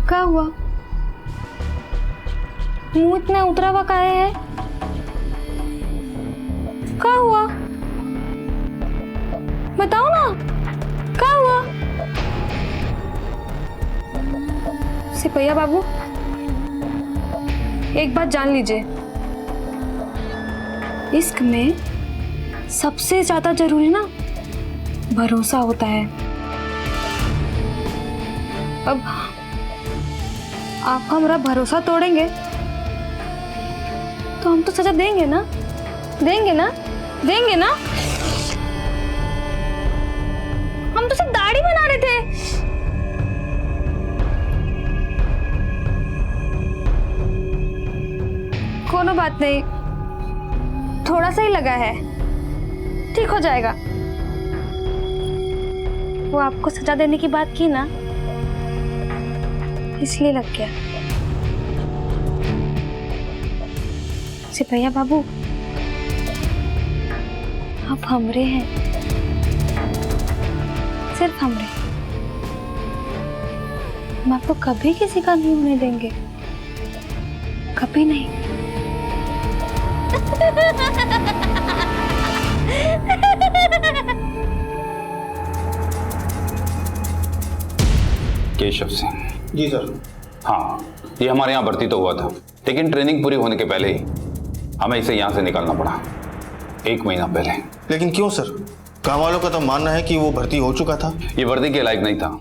क्या हुआ? मुंह इतना उतरा हुआ काहे है? क्या हुआ बताओ ना, क्या हुआ? सिपहिया बाबू, एक बात जान लीजिए, इश्क में सबसे ज्यादा जरूरी ना भरोसा होता है। अब आप हमारा भरोसा तोड़ेंगे तो हम तो सजा देंगे ना। हम तो सिर्फ दाढ़ी बना रहे थे। कोनो बात नहीं, थोड़ा सा ही लगा है, ठीक हो जाएगा। वो आपको सजा देने की बात की ना, इसलिए लग गया। सिपहिया बाबू, आप हमरे हैं, सिर्फ हमरे। हम आपको कभी किसी का नहीं होने देंगे, कभी नहीं। केशव सिंह। जी सर। हाँ, ये हमारे यहाँ भर्ती तो हुआ था, लेकिन ट्रेनिंग पूरी होने के पहले ही हमें इसे यहाँ से निकालना पड़ा, 1 महीना पहले। लेकिन क्यों सर? गाँव वालों का तो मानना है कि वो भर्ती हो चुका था। ये वर्दी के लायक नहीं था,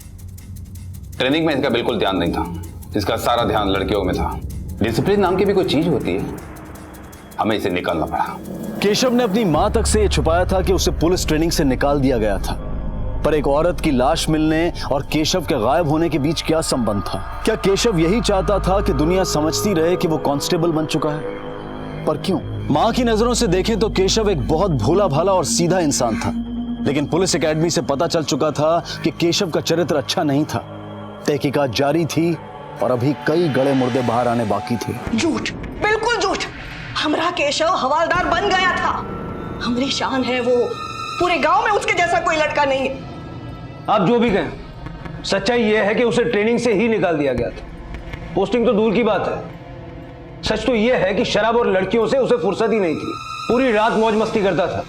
ट्रेनिंग में इसका बिल्कुल ध्यान नहीं था, इसका सारा ध्यान लड़कियों में था। डिसिप्लिन नाम की भी कोई चीज होती है, हमें इसे निकालना पड़ा। केशव ने अपनी मां तक से ये छुपाया था कि उसे पुलिस ट्रेनिंग से निकाल दिया गया था, पर एक औरत की लाश मिलने और केशव के गायब होने के बीच क्या संबंध था? क्या केशव यही चाहता था कि दुनिया समझती रहे कि वो कांस्टेबल बन चुका है? पर क्यों? मां की नजरों से देखें तो केशव एक बहुत भोला भाला और सीधा इंसान था, लेकिन पुलिस एकेडमी से पता चल चुका था कि केशव का चरित्र अच्छा नहीं था। तहकीकात जारी थी और अभी कई गड़े मुर्दे बाहर आने बाकी थे। झूठ, बिल्कुल झूठ। हमरा केशव हवालदार बन गया था। हमारी शान है वो, पूरे गांव में उसके जैसा कोई लड़का नहीं है। आप जो भी कहें, सच्चाई यह है कि उसे ट्रेनिंग से ही निकाल दिया गया था। पोस्टिंग तो दूर की बात है, सच तो यह है कि शराब और लड़कियों से उसे फुर्सत ही नहीं थी। पूरी रात मौज मस्ती करता था,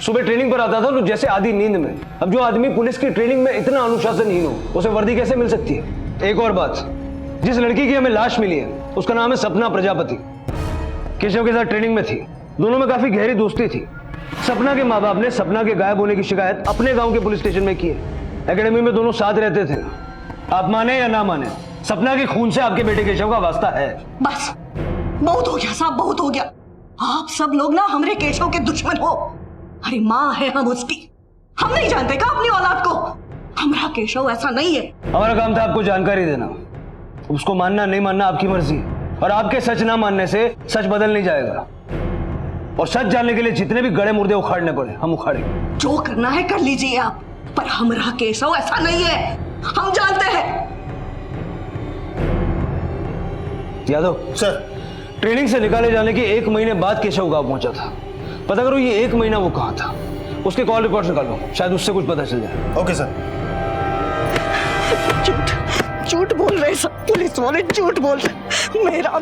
सुबह ट्रेनिंग पर आता था तो जैसे आधी नींद में। अब जो आदमी पुलिस की ट्रेनिंग में इतना अनुशासनहीन हो, उसे वर्दी कैसे मिल सकती है? एक और बात, जिस लड़की की हमें लाश मिली है उसका नाम है सपना प्रजापति। केशव के साथ ट्रेनिंग में थी, दोनों में काफी गहरी दोस्ती थी। सपना के माँ बाप ने सपना के गायब होने की शिकायत अपने गांव के पुलिस स्टेशन में की है। एकेडमी में दोनों साथ रहते थे। आप माने या ना माने, सपना के खून से आपके बेटे केशव का वास्ता है। बस बहुत हो गया साहब, बहुत हो गया। आप सब लोग ना हमारे केशव के दुश्मन हो। अरे माँ है हम उसकी, हम नहीं जानते क्या अपनी औलाद को? हमारा केशव ऐसा नहीं है। हमारा काम था आपको जानकारी देना, उसको मानना नहीं मानना आपकी मर्जी। और आपके सच ना मानने से सच बदल नहीं जाएगा। और सच जानने के लिए जितने भी गड़े मुर्दे उखाड़ने पड़े हम उखाड़ेंगे। जो करना है कर लीजिए आप, पर हमारा केशव ऐसा नहीं है, हम जानते हैं। यादव सर, ट्रेनिंग से निकाले जाने के 1 महीने बाद केशव गांव पहुंचा था। पता करो ये 1 महीना वो कहां था, उसके कॉल रिकॉर्ड निकालो, शायद उससे कुछ पता चल जाए। Okay sir. झूठ बोल रहे सब पुलिस वाले, झूठ बोल रहे।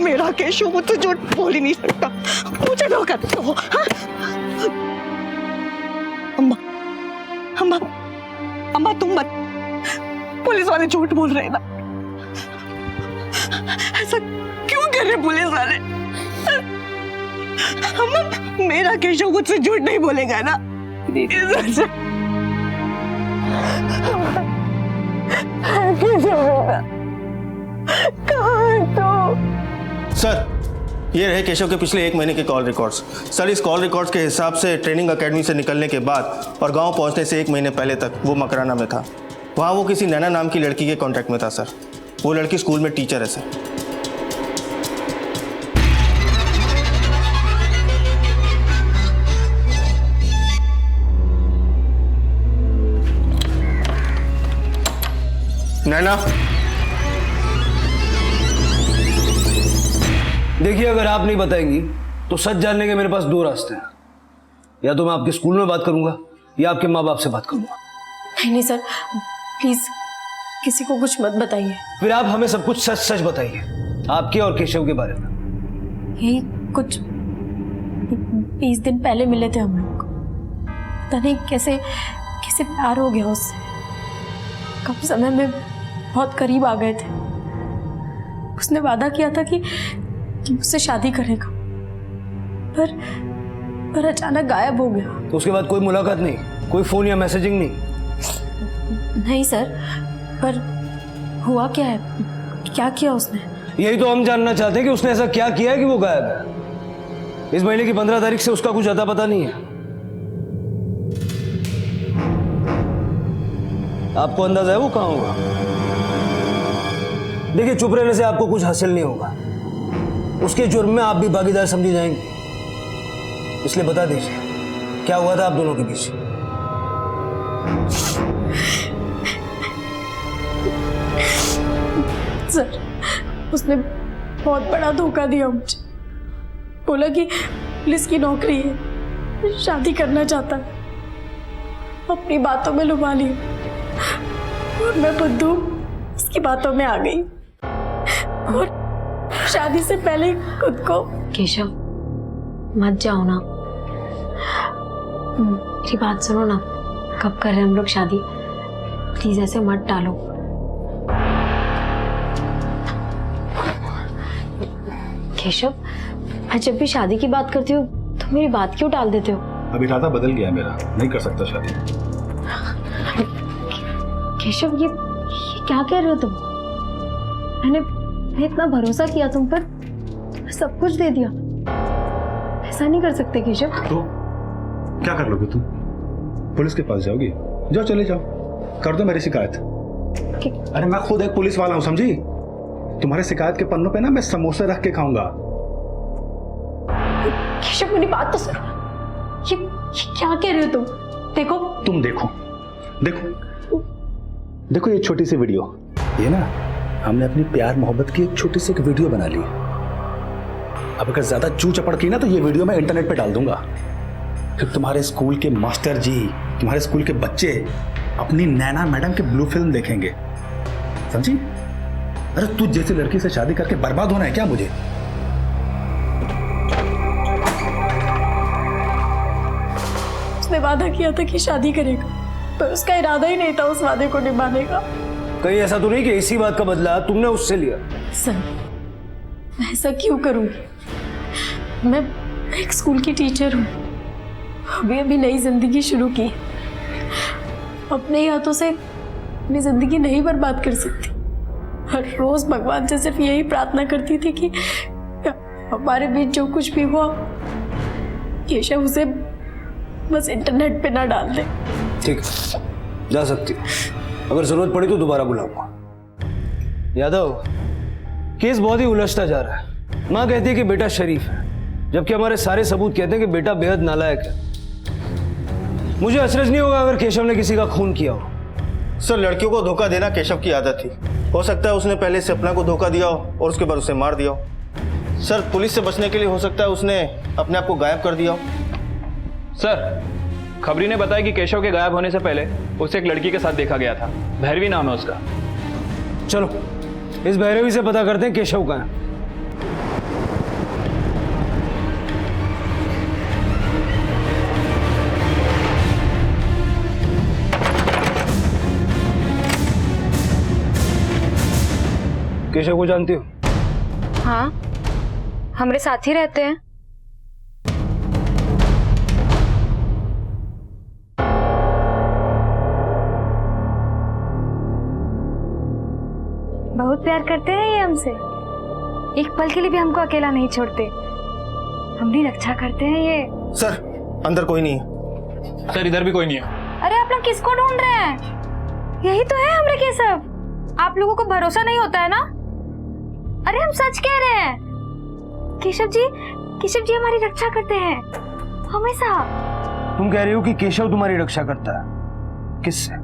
मेरा केशव मुझसे झूठ बोल ही नहीं सकता। मुझे धोखा देते हो। अम्मा तुम मत, पुलिस वाले झूठ बोल रहे ना। ऐसा क्यों कर रहे पुलिस वाले? अम्मा मेरा केशव मुझसे झूठ नहीं बोलेगा ना। सर, ये रहे केशव के पिछले 1 महीने के कॉल रिकॉर्ड्स। सर, इस कॉल रिकॉर्ड्स के हिसाब से ट्रेनिंग एकेडमी से निकलने के बाद और गांव पहुंचने से 1 महीने पहले तक वो मकराना में था। वहाँ वो किसी नैना नाम की लड़की के कॉन्टैक्ट में था सर। वो लड़की स्कूल में टीचर है सर। नैना, देखिए अगर आप नहीं बताएंगी तो सच जानने के मेरे पास 2 रास्ते हैं। या तो मैं आपके स्कूल में बात करूंगा या आपके माँ बाप से बात करूंगा। नहीं सर, प्लीज किसी को कुछ मत बताइए। फिर आप हमें सब कुछ सच सच बताइए, आपके और केशव के बारे में। यही कुछ 20 दिन पहले मिले थे हम लोग। पता नहीं कैसे कैसे प्यार हो गया उससे। कम समय में बहुत करीब आ गए थे। उसने वादा किया था कि मुझसे शादी करेगा, पर अचानक गायब हो गया। तो उसके बाद कोई मुलाकात नहीं, कोई फोन या मैसेजिंग नहीं? नहीं सर, पर हुआ क्या है, क्या किया उसने? यही तो हम जानना चाहते हैं कि उसने ऐसा क्या किया है कि वो गायब है। इस महीने की 15 तारीख से उसका कुछ अता पता नहीं है। आपको अंदाजा है वो कहां होगा? देखिए, चुप रहने से आपको कुछ हासिल नहीं होगा। उसके जुर्म में आप भी भागीदार समझी जाएंगे। इसलिए बता दीजिए क्या हुआ था आप दोनों के बीच? सर, उसने बहुत बड़ा धोखा दिया मुझे। बोला कि पुलिस की नौकरी है, शादी करना चाहता है। अपनी बातों में लुभा लिया और मैं बुद्धू उसकी बातों में आ गई और शादी से पहले खुद को। केशव, मत जाओ ना, मेरी बात सुनो ना। कब कर रहे हैं हम लोग शादी? प्लीज ऐसे मत टालो। केशव, मैं जब भी शादी की बात करती हूँ तो मेरी बात क्यों टाल देते हो? अब इरादा बदल गया मेरा, नहीं कर सकता शादी। केशव, ये क्या कह रहे हो तुम? मैंने इतना भरोसा किया तुम पर, तुम्हें सब कुछ दे दिया। ऐसा नहीं कर सकते केशव। तो क्या कर लोगे तुम? पुलिस के पास जाओगी? जाओ, चले जाओ, कर दो मेरी शिकायत। अरे मैं खुद एक पुलिस वाला हूं, समझी? तुम्हारे शिकायत के पन्नों पे ना मैं समोसे रख के खाऊंगा। केशव, मेरी बात तो सुनो। ये क्या कह रहे हो तुम? देखो, तुम देखो देखो देखो, ये छोटी सी वीडियो, ये ना हमने अपनी प्यार मोहब्बत की एक छोटी सी एक वीडियो बना ली। अब अगर ज्यादा चू चपड़ की ना तो ये वीडियो मैं इंटरनेट पे डाल दूंगा। फिर तुम्हारे स्कूल के मास्टर जी, तुम्हारे स्कूल के बच्चे अपनी नैना मैडम की ब्लू फिल्म देखेंगे, समझी? अरे तू जैसी लड़की से शादी करके बर्बाद होना है क्या मुझे? उसने वादा किया था कि शादी करेगा, पर उसका इरादा ही नहीं था उस वादे को निभाने का। कहीं ऐसा तो नहीं कि इसी बात का बदला तुमने उससे लिया? सर, मैं ऐसा क्यों करूंगी? मैं एक स्कूल की टीचर हूँ, अभी अभी नई जिंदगी शुरू की, अपने हाथों से अपनी जिंदगी नहीं बर्बाद कर सकती। हर रोज भगवान से सिर्फ यही प्रार्थना करती थी कि हमारे बीच जो कुछ भी हुआ केशव उसे बस इंटरनेट पे ना डाल दे। ठीक है, जा सकती, अगर जरूरत पड़ी तो दोबारा बुलाऊंगा। यादव, केस बहुत ही उलझता जा रहा है। माँ कहती है कि बेटा शरीफ है, जबकि हमारे सारे सबूत कहते हैं कि बेटा बेहद नालायक है। मुझे अचरज नहीं होगा अगर केशव ने किसी का खून किया हो। सर, लड़कियों को धोखा देना केशव की आदत थी। हो सकता है उसने पहले सपना को धोखा दिया हो और उसके बाद उसे मार दिया हो। सर, पुलिस से बचने के लिए हो सकता है उसने अपने आप को गायब कर दिया हो। सर, खबरी ने बताया कि केशव के गायब होने से पहले उसे एक लड़की के साथ देखा गया था, भैरवी नाम है उसका। चलो इस भैरवी से पता करते हैं केशव कहाँ है। केशव को जानती हो? हाँ, हमारे साथ ही रहते हैं। बहुत प्यार करते हैं ये हमसे, एक पल के लिए भी हमको अकेला नहीं छोड़ते, हमारी रक्षा करते हैं ये। सर, अंदर कोई नहीं है। सर, इधर भी कोई नहीं है। अरे आप लोग किसको ढूंढ रहे हैं? यही तो है हमारे केशव। आप लोगों को भरोसा नहीं होता है ना? अरे हम सच कह रहे हैं। केशव जी हमारी रक्षा करते हैं हमेशा। तुम कह रही हो कि केशव तुम्हारी रक्षा करता है? किससे?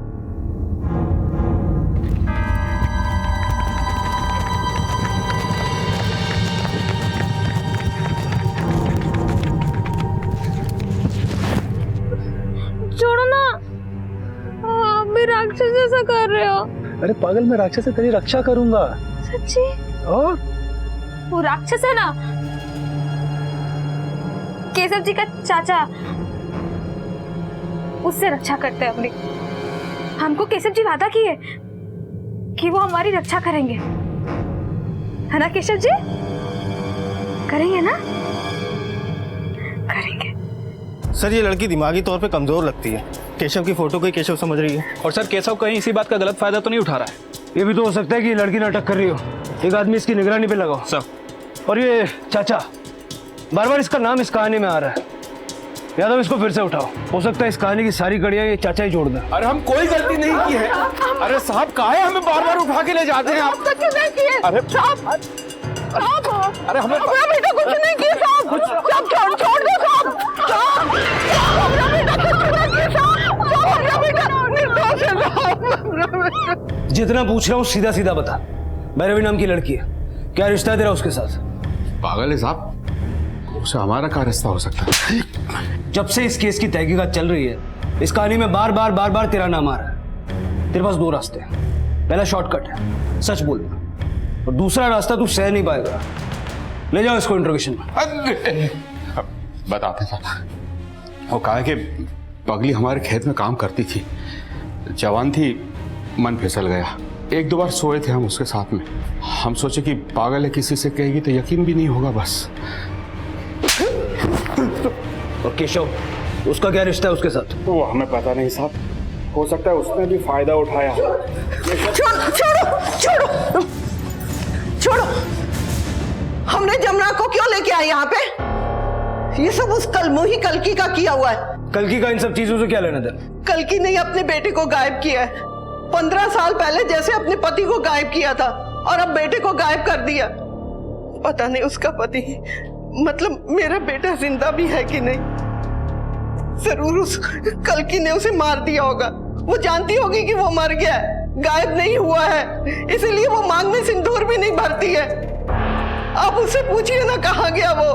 छोड़ो ना, आप भी राक्षस जैसा कर रहे हो। अरे पागल, मैं राक्षस से तेरी रक्षा करूंगा। सच्ची? और वो राक्षस है ना, केशव जी का चाचा, उससे रक्षा करते हैं अपनी। हमको केशव जी वादा किए कि वो हमारी रक्षा करेंगे, है ना केशव जी? करेंगे ना? करेंगे। सर, ये लड़की दिमागी तौर पे कमजोर लगती है। केशव की फोटो को ही केशव समझ रही है। और सर, केशव कहीं इसी बात का गलत फायदा तो नहीं उठा रहा है? ये भी तो हो सकता है कि ये लड़की नाटक कर रही हो। एक आदमी इसकी निगरानी पे लगाओ। सर। और ये चाचा, बार बार इसका नाम इस कहानी में आ रहा है। यादव, इसको फिर से उठाओ। हो सकता है इस कहानी की सारी कड़ियां ये चाचा ही जोड़ दें। अरे हम कोई गलती नहीं की है। अरे साहब, काहे हमें बार बार उठा के ले जाते हैं आप? अरे साहब, अरे हमें बेटा कुछ नहीं किया साहब। साहब छोड़ दो साहब। जितना पूछ रहा हूँ सीधा सीधा बता। भैरवी नाम की लड़की है, क्या रिश्ता है तेरा उसके साथ? पागल है साहब, उसे हमारा क्या रिश्ता हो सकता है? जब से इस केस की तहकीकात चल रही है, इस कहानी में बार बार तेरा नाम आ रहा है। तेरे पास दो रास्ते हैं। पहला शॉर्टकट है, सच बोलना, और दूसरा रास्ता तू सह नहीं पाएगा। ले जाओ इसको इंट्रोगेशन में। बताते साहब, वो कहा कि पगली हमारे खेत में काम करती थी, जवान थी, मन फिसल गया। एक दो बार सोए थे हम उसके साथ में। हम सोचे कि पागल है, किसी से कहेगी तो यकीन भी नहीं होगा बस। और केशव, उसका क्या रिश्ता है उसके साथ? वो हमें पता नहीं साहब, हो सकता है उसने भी फायदा उठाया। छोड़ो, हमने जमुना को क्यों लेके आए यहाँ पे? ये सब उस कलमुही कल्की का किया हुआ है। कल्की का इन सब चीजों से क्या लेना देना? कल्की ने अपने बेटे को गायब किया है। 15 साल पहले जैसे अपने पति को गायब किया था, और अब बेटे को गायब कर दिया। पता नहीं उसका पति, मतलब मेरा बेटा जिंदा भी है कि नहीं। जरूर उस कल्की ने उसे मार दिया होगा। वो जानती होगी कि वो मर गया है। गायब नहीं हुआ है, इसीलिए वो मांग में सिंदूर भी नहीं भरती है। आप उससे पूछिए ना कहाँ गया वो।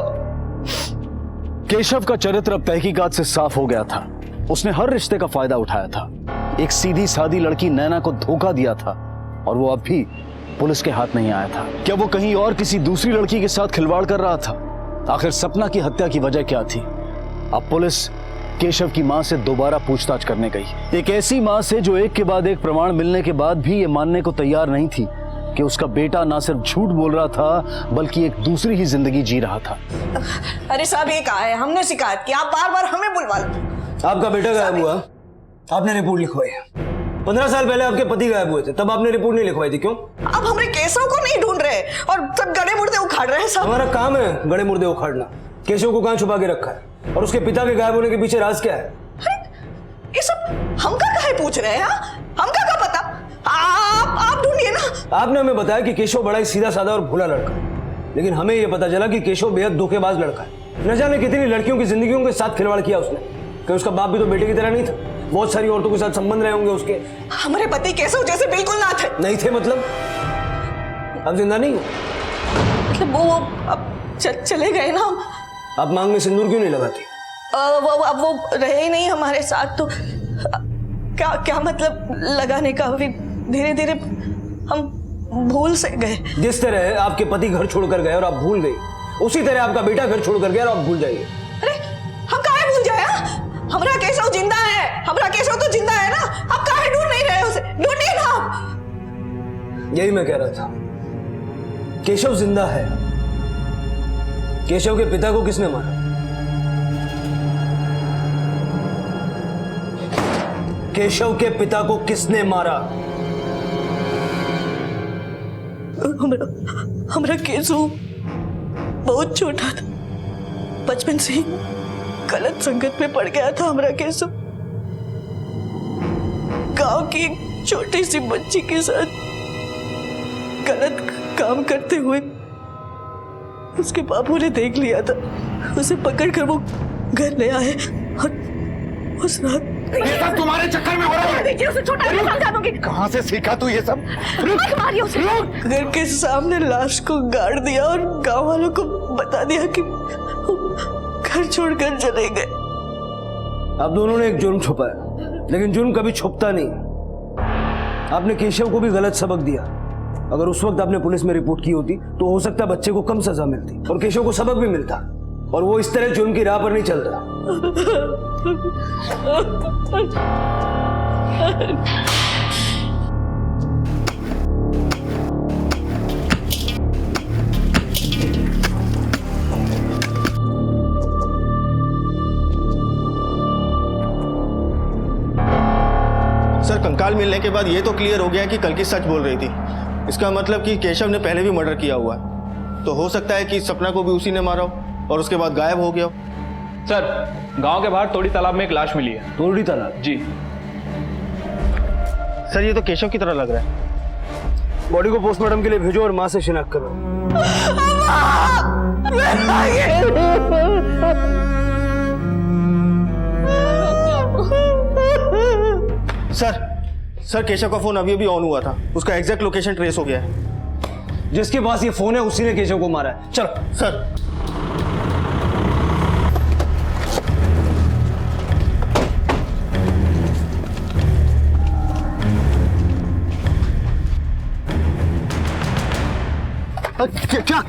केशव का चरित्र अब तहकीकात से साफ हो गया था। उसने हर रिश्ते का फायदा उठाया था। एक सीधी सादी लड़की नैना को धोखा दिया था और वो अब भी पुलिस के हाथ नहीं आया था। क्या वो कहीं और किसी दूसरी लड़की के साथ खिलवाड़ कर रहा था? आखिर सपना की हत्या की वजह क्या थी? अब पुलिस केशव की मां से दोबारा पूछताछ करने गई। एक ऐसी मां से जो एक के बाद एक प्रमाण मिलने के बाद भी ये मानने को तैयार नहीं थी कि उसका बेटा ना सिर्फ झूठ बोल रहा था बल्कि एक दूसरी ही जिंदगी जी रहा था। अरे साहब ये कहा है, हमने शिकायत की, आप बार बार हमें बुलवा लो। आपका बेटा गायब हुआ, आपने रिपोर्ट लिखवाई। 15 साल पहले आपके पति गायब हुए थे, तब आपने रिपोर्ट नहीं लिखवाई थी, क्यों? अब हमारे केशव को नहीं ढूंढ रहे और सब गड़े मुर्दे उखाड़ रहे हैं सब। हमारा काम है गड़े मुर्दे उखाड़ना। केशव को कहां छुपा के रखा है और उसके पिता के गायब होने के पीछे राज क्या है? ये सब हमका काहे पूछ रहे हैं? हमका क्या पता? आप ढूंढिए ना। आपने हमें बताया कि केशव बड़ा ही सीधा साधा और भोला लड़का है, लेकिन हमें यह पता चला कि केशव बेहद धोखेबाज लड़का है। न जाने कितनी लड़कियों की जिंदगियों के साथ खिलवाड़ किया उसने। कि उसका बाप भी तो बेटे की तरह नहीं था, बहुत सारी औरतों के साथ संबंध रहे होंगे उसके। हमारे पति केशव जैसे बिल्कुल ना थे। नहीं थे मतलब? अब जिंदा नहीं हो? मतलब वो अब चले गए ना। आप मांग में सिंदूर क्यों नहीं लगाती? अब वो रहे ही नहीं हमारे साथ, तो क्या मतलब लगाने का? अभी धीरे धीरे हम भूल से गए। जिस तरह आपके पति घर छोड़कर गए और आप भूल गई, उसी तरह आपका बेटा घर छोड़कर गया और आप भूल जाइए। अरे हम काहे भूल जाए? हमारा केशव जिंदा है, हमारा केशव तो जिंदा है ना। आप काहे ढूंढ नहीं रहे उसे? ढूंढिए ना आप। यही मैं कह रहा था, केशव जिंदा है। केशव के पिता को किसने मारा? केशव के पिता को किसने मारा? हमारा केशव बहुत छोटा था, बचपन से ही गलत संगत में पड़ गया था। हमारा केशव गांव की एक छोटी सी बच्ची के साथ गलत काम करते हुए उसके बापू ने देख लिया था। उसे पकड़कर वो घर ले आए और उस रात ये सब तुम्हारे चक्कर में हो रहा है। उसे छोटा समझा दूंगी। कहाँ से सीखा तू ये सब? घर के सामने लाश को गाड़ दिया और गांव वालों को बता दिया कि घर छोड़कर चले गए। अब दोनों ने एक जुर्म छुपाया, लेकिन जुर्म कभी छुपता नहीं। आपने केशव को भी गलत सबक दिया। अगर उस वक्त आपने पुलिस में रिपोर्ट की होती तो हो सकता बच्चे को कम सजा मिलती और केशव को सबक भी मिलता और वो इस तरह जुर्म की राह पर नहीं चलता। सर, कंकाल मिलने के बाद ये तो क्लियर हो गया कि कल की सच बोल रही थी। इसका मतलब कि केशव ने पहले भी मर्डर किया हुआ है। तो हो सकता है कि सपना को भी उसी ने मारा हो और उसके बाद गायब हो गया हो। सर, गांव के बाहर तोड़ी तालाब में एक लाश मिली है। तोड़ी तालाब? जी सर, ये तो केशव की तरह लग रहा है। बॉडी को पोस्टमार्टम के लिए भेजो और मां से शिनाख्त करो। सर, केशव का फोन अभी अभी ऑन हुआ था। उसका एग्जैक्ट लोकेशन ट्रेस हो गया है। जिसके पास ये फोन है उसी ने केशव को मारा है। चलो सर।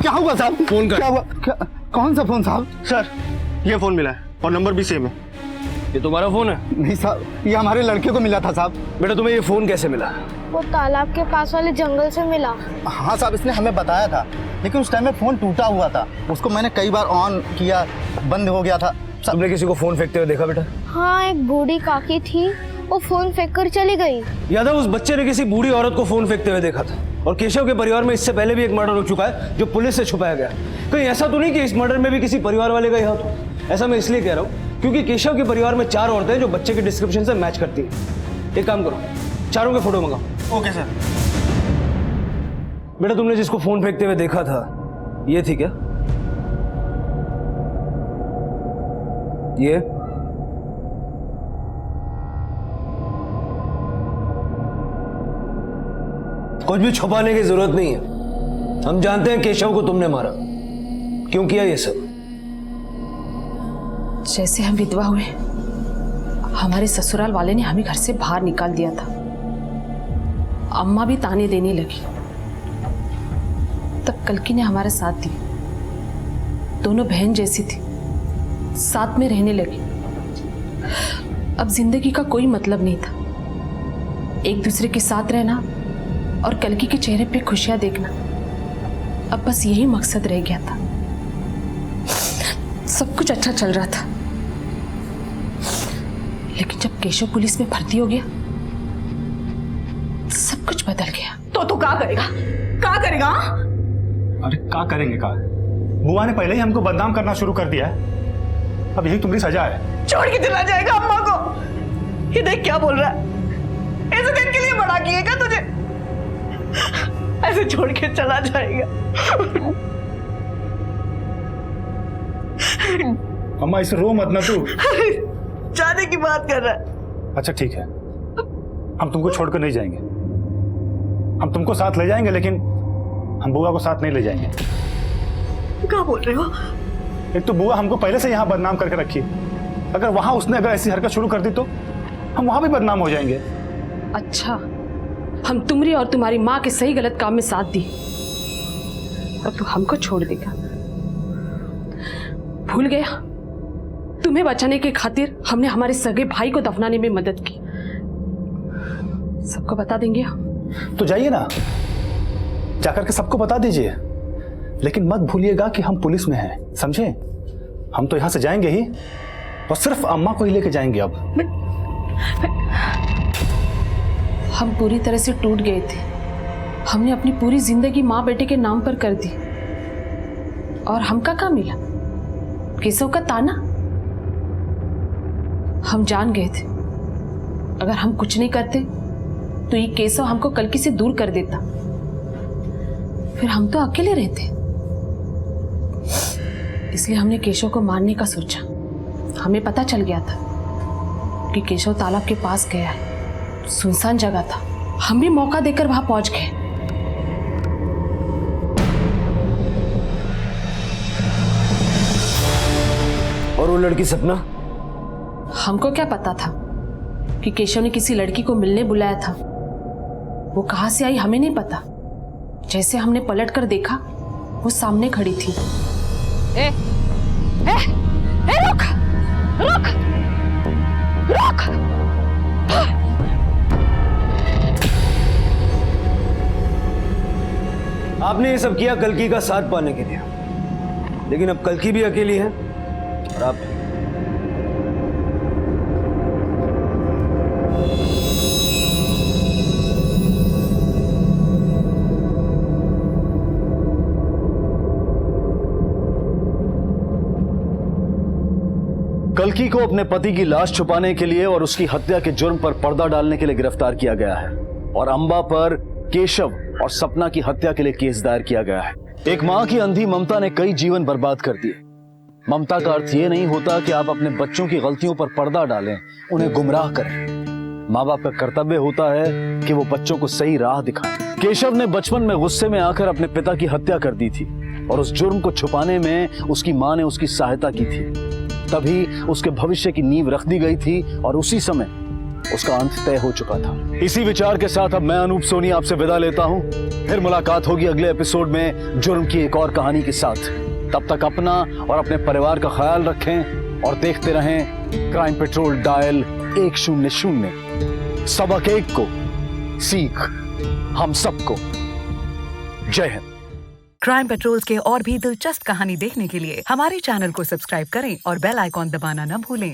क्या हुआ साहब? फोन कर। क्या हुआ? कौन सा फोन साहब? सर, ये फोन मिला है और नंबर भी सेम है। ये तुम्हारा फोन है? नहीं साहब, ये हमारे लड़के को मिला था साहब। बेटा, तुम्हें ये फोन कैसे मिला? वो तालाब के पास वाले जंगल से मिला। हाँ साहब, इसने हमें बताया था, लेकिन उस टाइम में फोन टूटा हुआ था। उसको मैंने कई बार ऑन किया, बंद हो गया था। तुमने किसी को फोन फेंकते हुए देखा बेटा? हाँ, एक बूढ़ी काकी थी, वो फोन फेंक कर चली गई। यादव, उस बच्चे ने किसी बूढ़ी औरत को फोन फेंकते हुए देखा था। और केशव के परिवार में इससे पहले भी एक मर्डर हो चुका है जो पुलिस से छुपाया गया। कहीं ऐसा तो नहीं कि इस मर्डर में भी किसी परिवार वाले का ही हाथ हो? ऐसा मैं इसलिए कह रहा हूँ क्योंकि केशव के परिवार में 4 औरतें जो बच्चे के डिस्क्रिप्शन से मैच करती हैं। एक काम करो, चारों के फोटो मंगाओ। Okay sir. बेटा, तुमने जिसको फोन फेंकते हुए देखा था ये थी क्या? ये कुछ भी छुपाने की जरूरत नहीं है। हम जानते हैं केशव को तुमने मारा। क्यों किया ये सब? जैसे हम विधवा हुए, हमारे ससुराल वाले ने हमें घर से बाहर निकाल दिया था। अम्मा भी ताने देने लगी। तब कल्की ने हमारा साथ दिया। दोनों बहन जैसी थी, साथ में रहने लगी। अब जिंदगी का कोई मतलब नहीं था। एक दूसरे के साथ रहना और कल्की के चेहरे पे खुशियां देखना, अब बस यही मकसद रह गया था। सब कुछ अच्छा चल रहा था, लेकिन जब केशव पुलिस में भर्ती हो गया, सब कुछ बदल गया। तो तू क्या करेगा? क्या करेगा? अरे क्या करेंगे का? बुआ ने पहले ही हमको बदनाम करना शुरू कर दिया है। अब यही तुम्हारी सजा है। छोड़ के चला जाएगा अम्मा को? ये देख क्या बोल रहा है। ऐसे दिन के लिए बड़ा किए क्या तुझे? ऐसे छोड़ के चला जाएगा? अम्मा इसे रो मत ना तू। जाने की बात कर रहा है। अच्छा ठीक है, हम तुमको छोड़कर नहीं जाएंगे। हम तुमको साथ ले जाएंगे, लेकिन हम बुआ को साथ नहीं ले जाएंगे। क्या बोल रहे हो? एक तो बुआ हमको पहले से यहाँ बदनाम करके रखी। अगर वहां उसने अगर ऐसी हरकत शुरू कर दी तो हम वहां भी बदनाम हो जाएंगे। अच्छा, हम तुम्हारी और तुम्हारी माँ के सही गलत काम में साथ दी, अब तू हमको छोड़ देगा? भूल गया? तुम्हें बचाने के खातिर हमने हमारे सगे भाई को दफनाने में मदद की। सबको बता देंगे हम। तो जाइए ना, जाकर के सबको बता दीजिए, लेकिन मत भूलिएगा कि हम पुलिस में हैं, समझे? हम तो यहां से जाएंगे ही, और सिर्फ अम्मा को ही लेके जाएंगे। अब हम पूरी तरह से टूट गए थे। हमने अपनी पूरी जिंदगी माँ बेटे के नाम पर कर दी, और हमका क्या मिला? केशव का ताना। हम जान गए थे, अगर हम कुछ नहीं करते तो ये केशव हमको कल्की से दूर कर देता, फिर हम तो अकेले रहते। इसलिए हमने केशव को मारने का सोचा। हमें पता चल गया था कि केशव तालाब के पास गया है, सुनसान जगह था। हम भी मौका देकर वहां पहुंच गए। और वो लड़की सपना? हमको क्या पता था कि केशव ने किसी लड़की को मिलने बुलाया था। वो कहां से आई हमें नहीं पता। जैसे हमने पलट कर देखा, वो सामने खड़ी थी। ए, ए, ए, रुक, रुक, रुक। आपने ये सब किया कल्की का साथ पाने के लिए, लेकिन अब कल्की भी अकेली है और आप। कल्की को अपने पति की लाश छुपाने के लिए और उसकी हत्या के जुर्म पर पर्दा डालने के लिए गिरफ्तार किया गया है, और अंबा पर केशव और सपना की हत्या के लिए केस दायर किया गया है। एक मां की अंधी ममता ने कई जीवन बर्बाद कर दिए। ममता का अर्थ ये नहीं होता कि आप अपने बच्चों की गलतियों पर पर्दा डालें, उन्हें गुमराह करें। माँ बाप का कर्तव्य होता है कि वो बच्चों को सही राह दिखाएं। केशव ने बचपन में गुस्से में आकर अपने पिता की हत्या कर दी थी, और उस जुर्म को छुपाने में उसकी मां ने उसकी सहायता की थी। तभी उसके भविष्य की नींव रख दी गई थी, और उसी समय उसका अंत तय हो चुका था। इसी विचार के साथ अब मैं अनूप सोनी आपसे विदा लेता हूं। फिर मुलाकात होगी अगले एपिसोड में जुर्म की एक और कहानी के साथ। तब तक अपना और अपने परिवार का ख्याल रखें और देखते रहें क्राइम पेट्रोल डायल 100। सबक एक को सीख हम सबको। जय हिंद। क्राइम पेट्रोल के और भी दिलचस्प कहानी देखने के लिए हमारे चैनल को सब्सक्राइब करें और बेल आइकॉन दबाना न भूलें।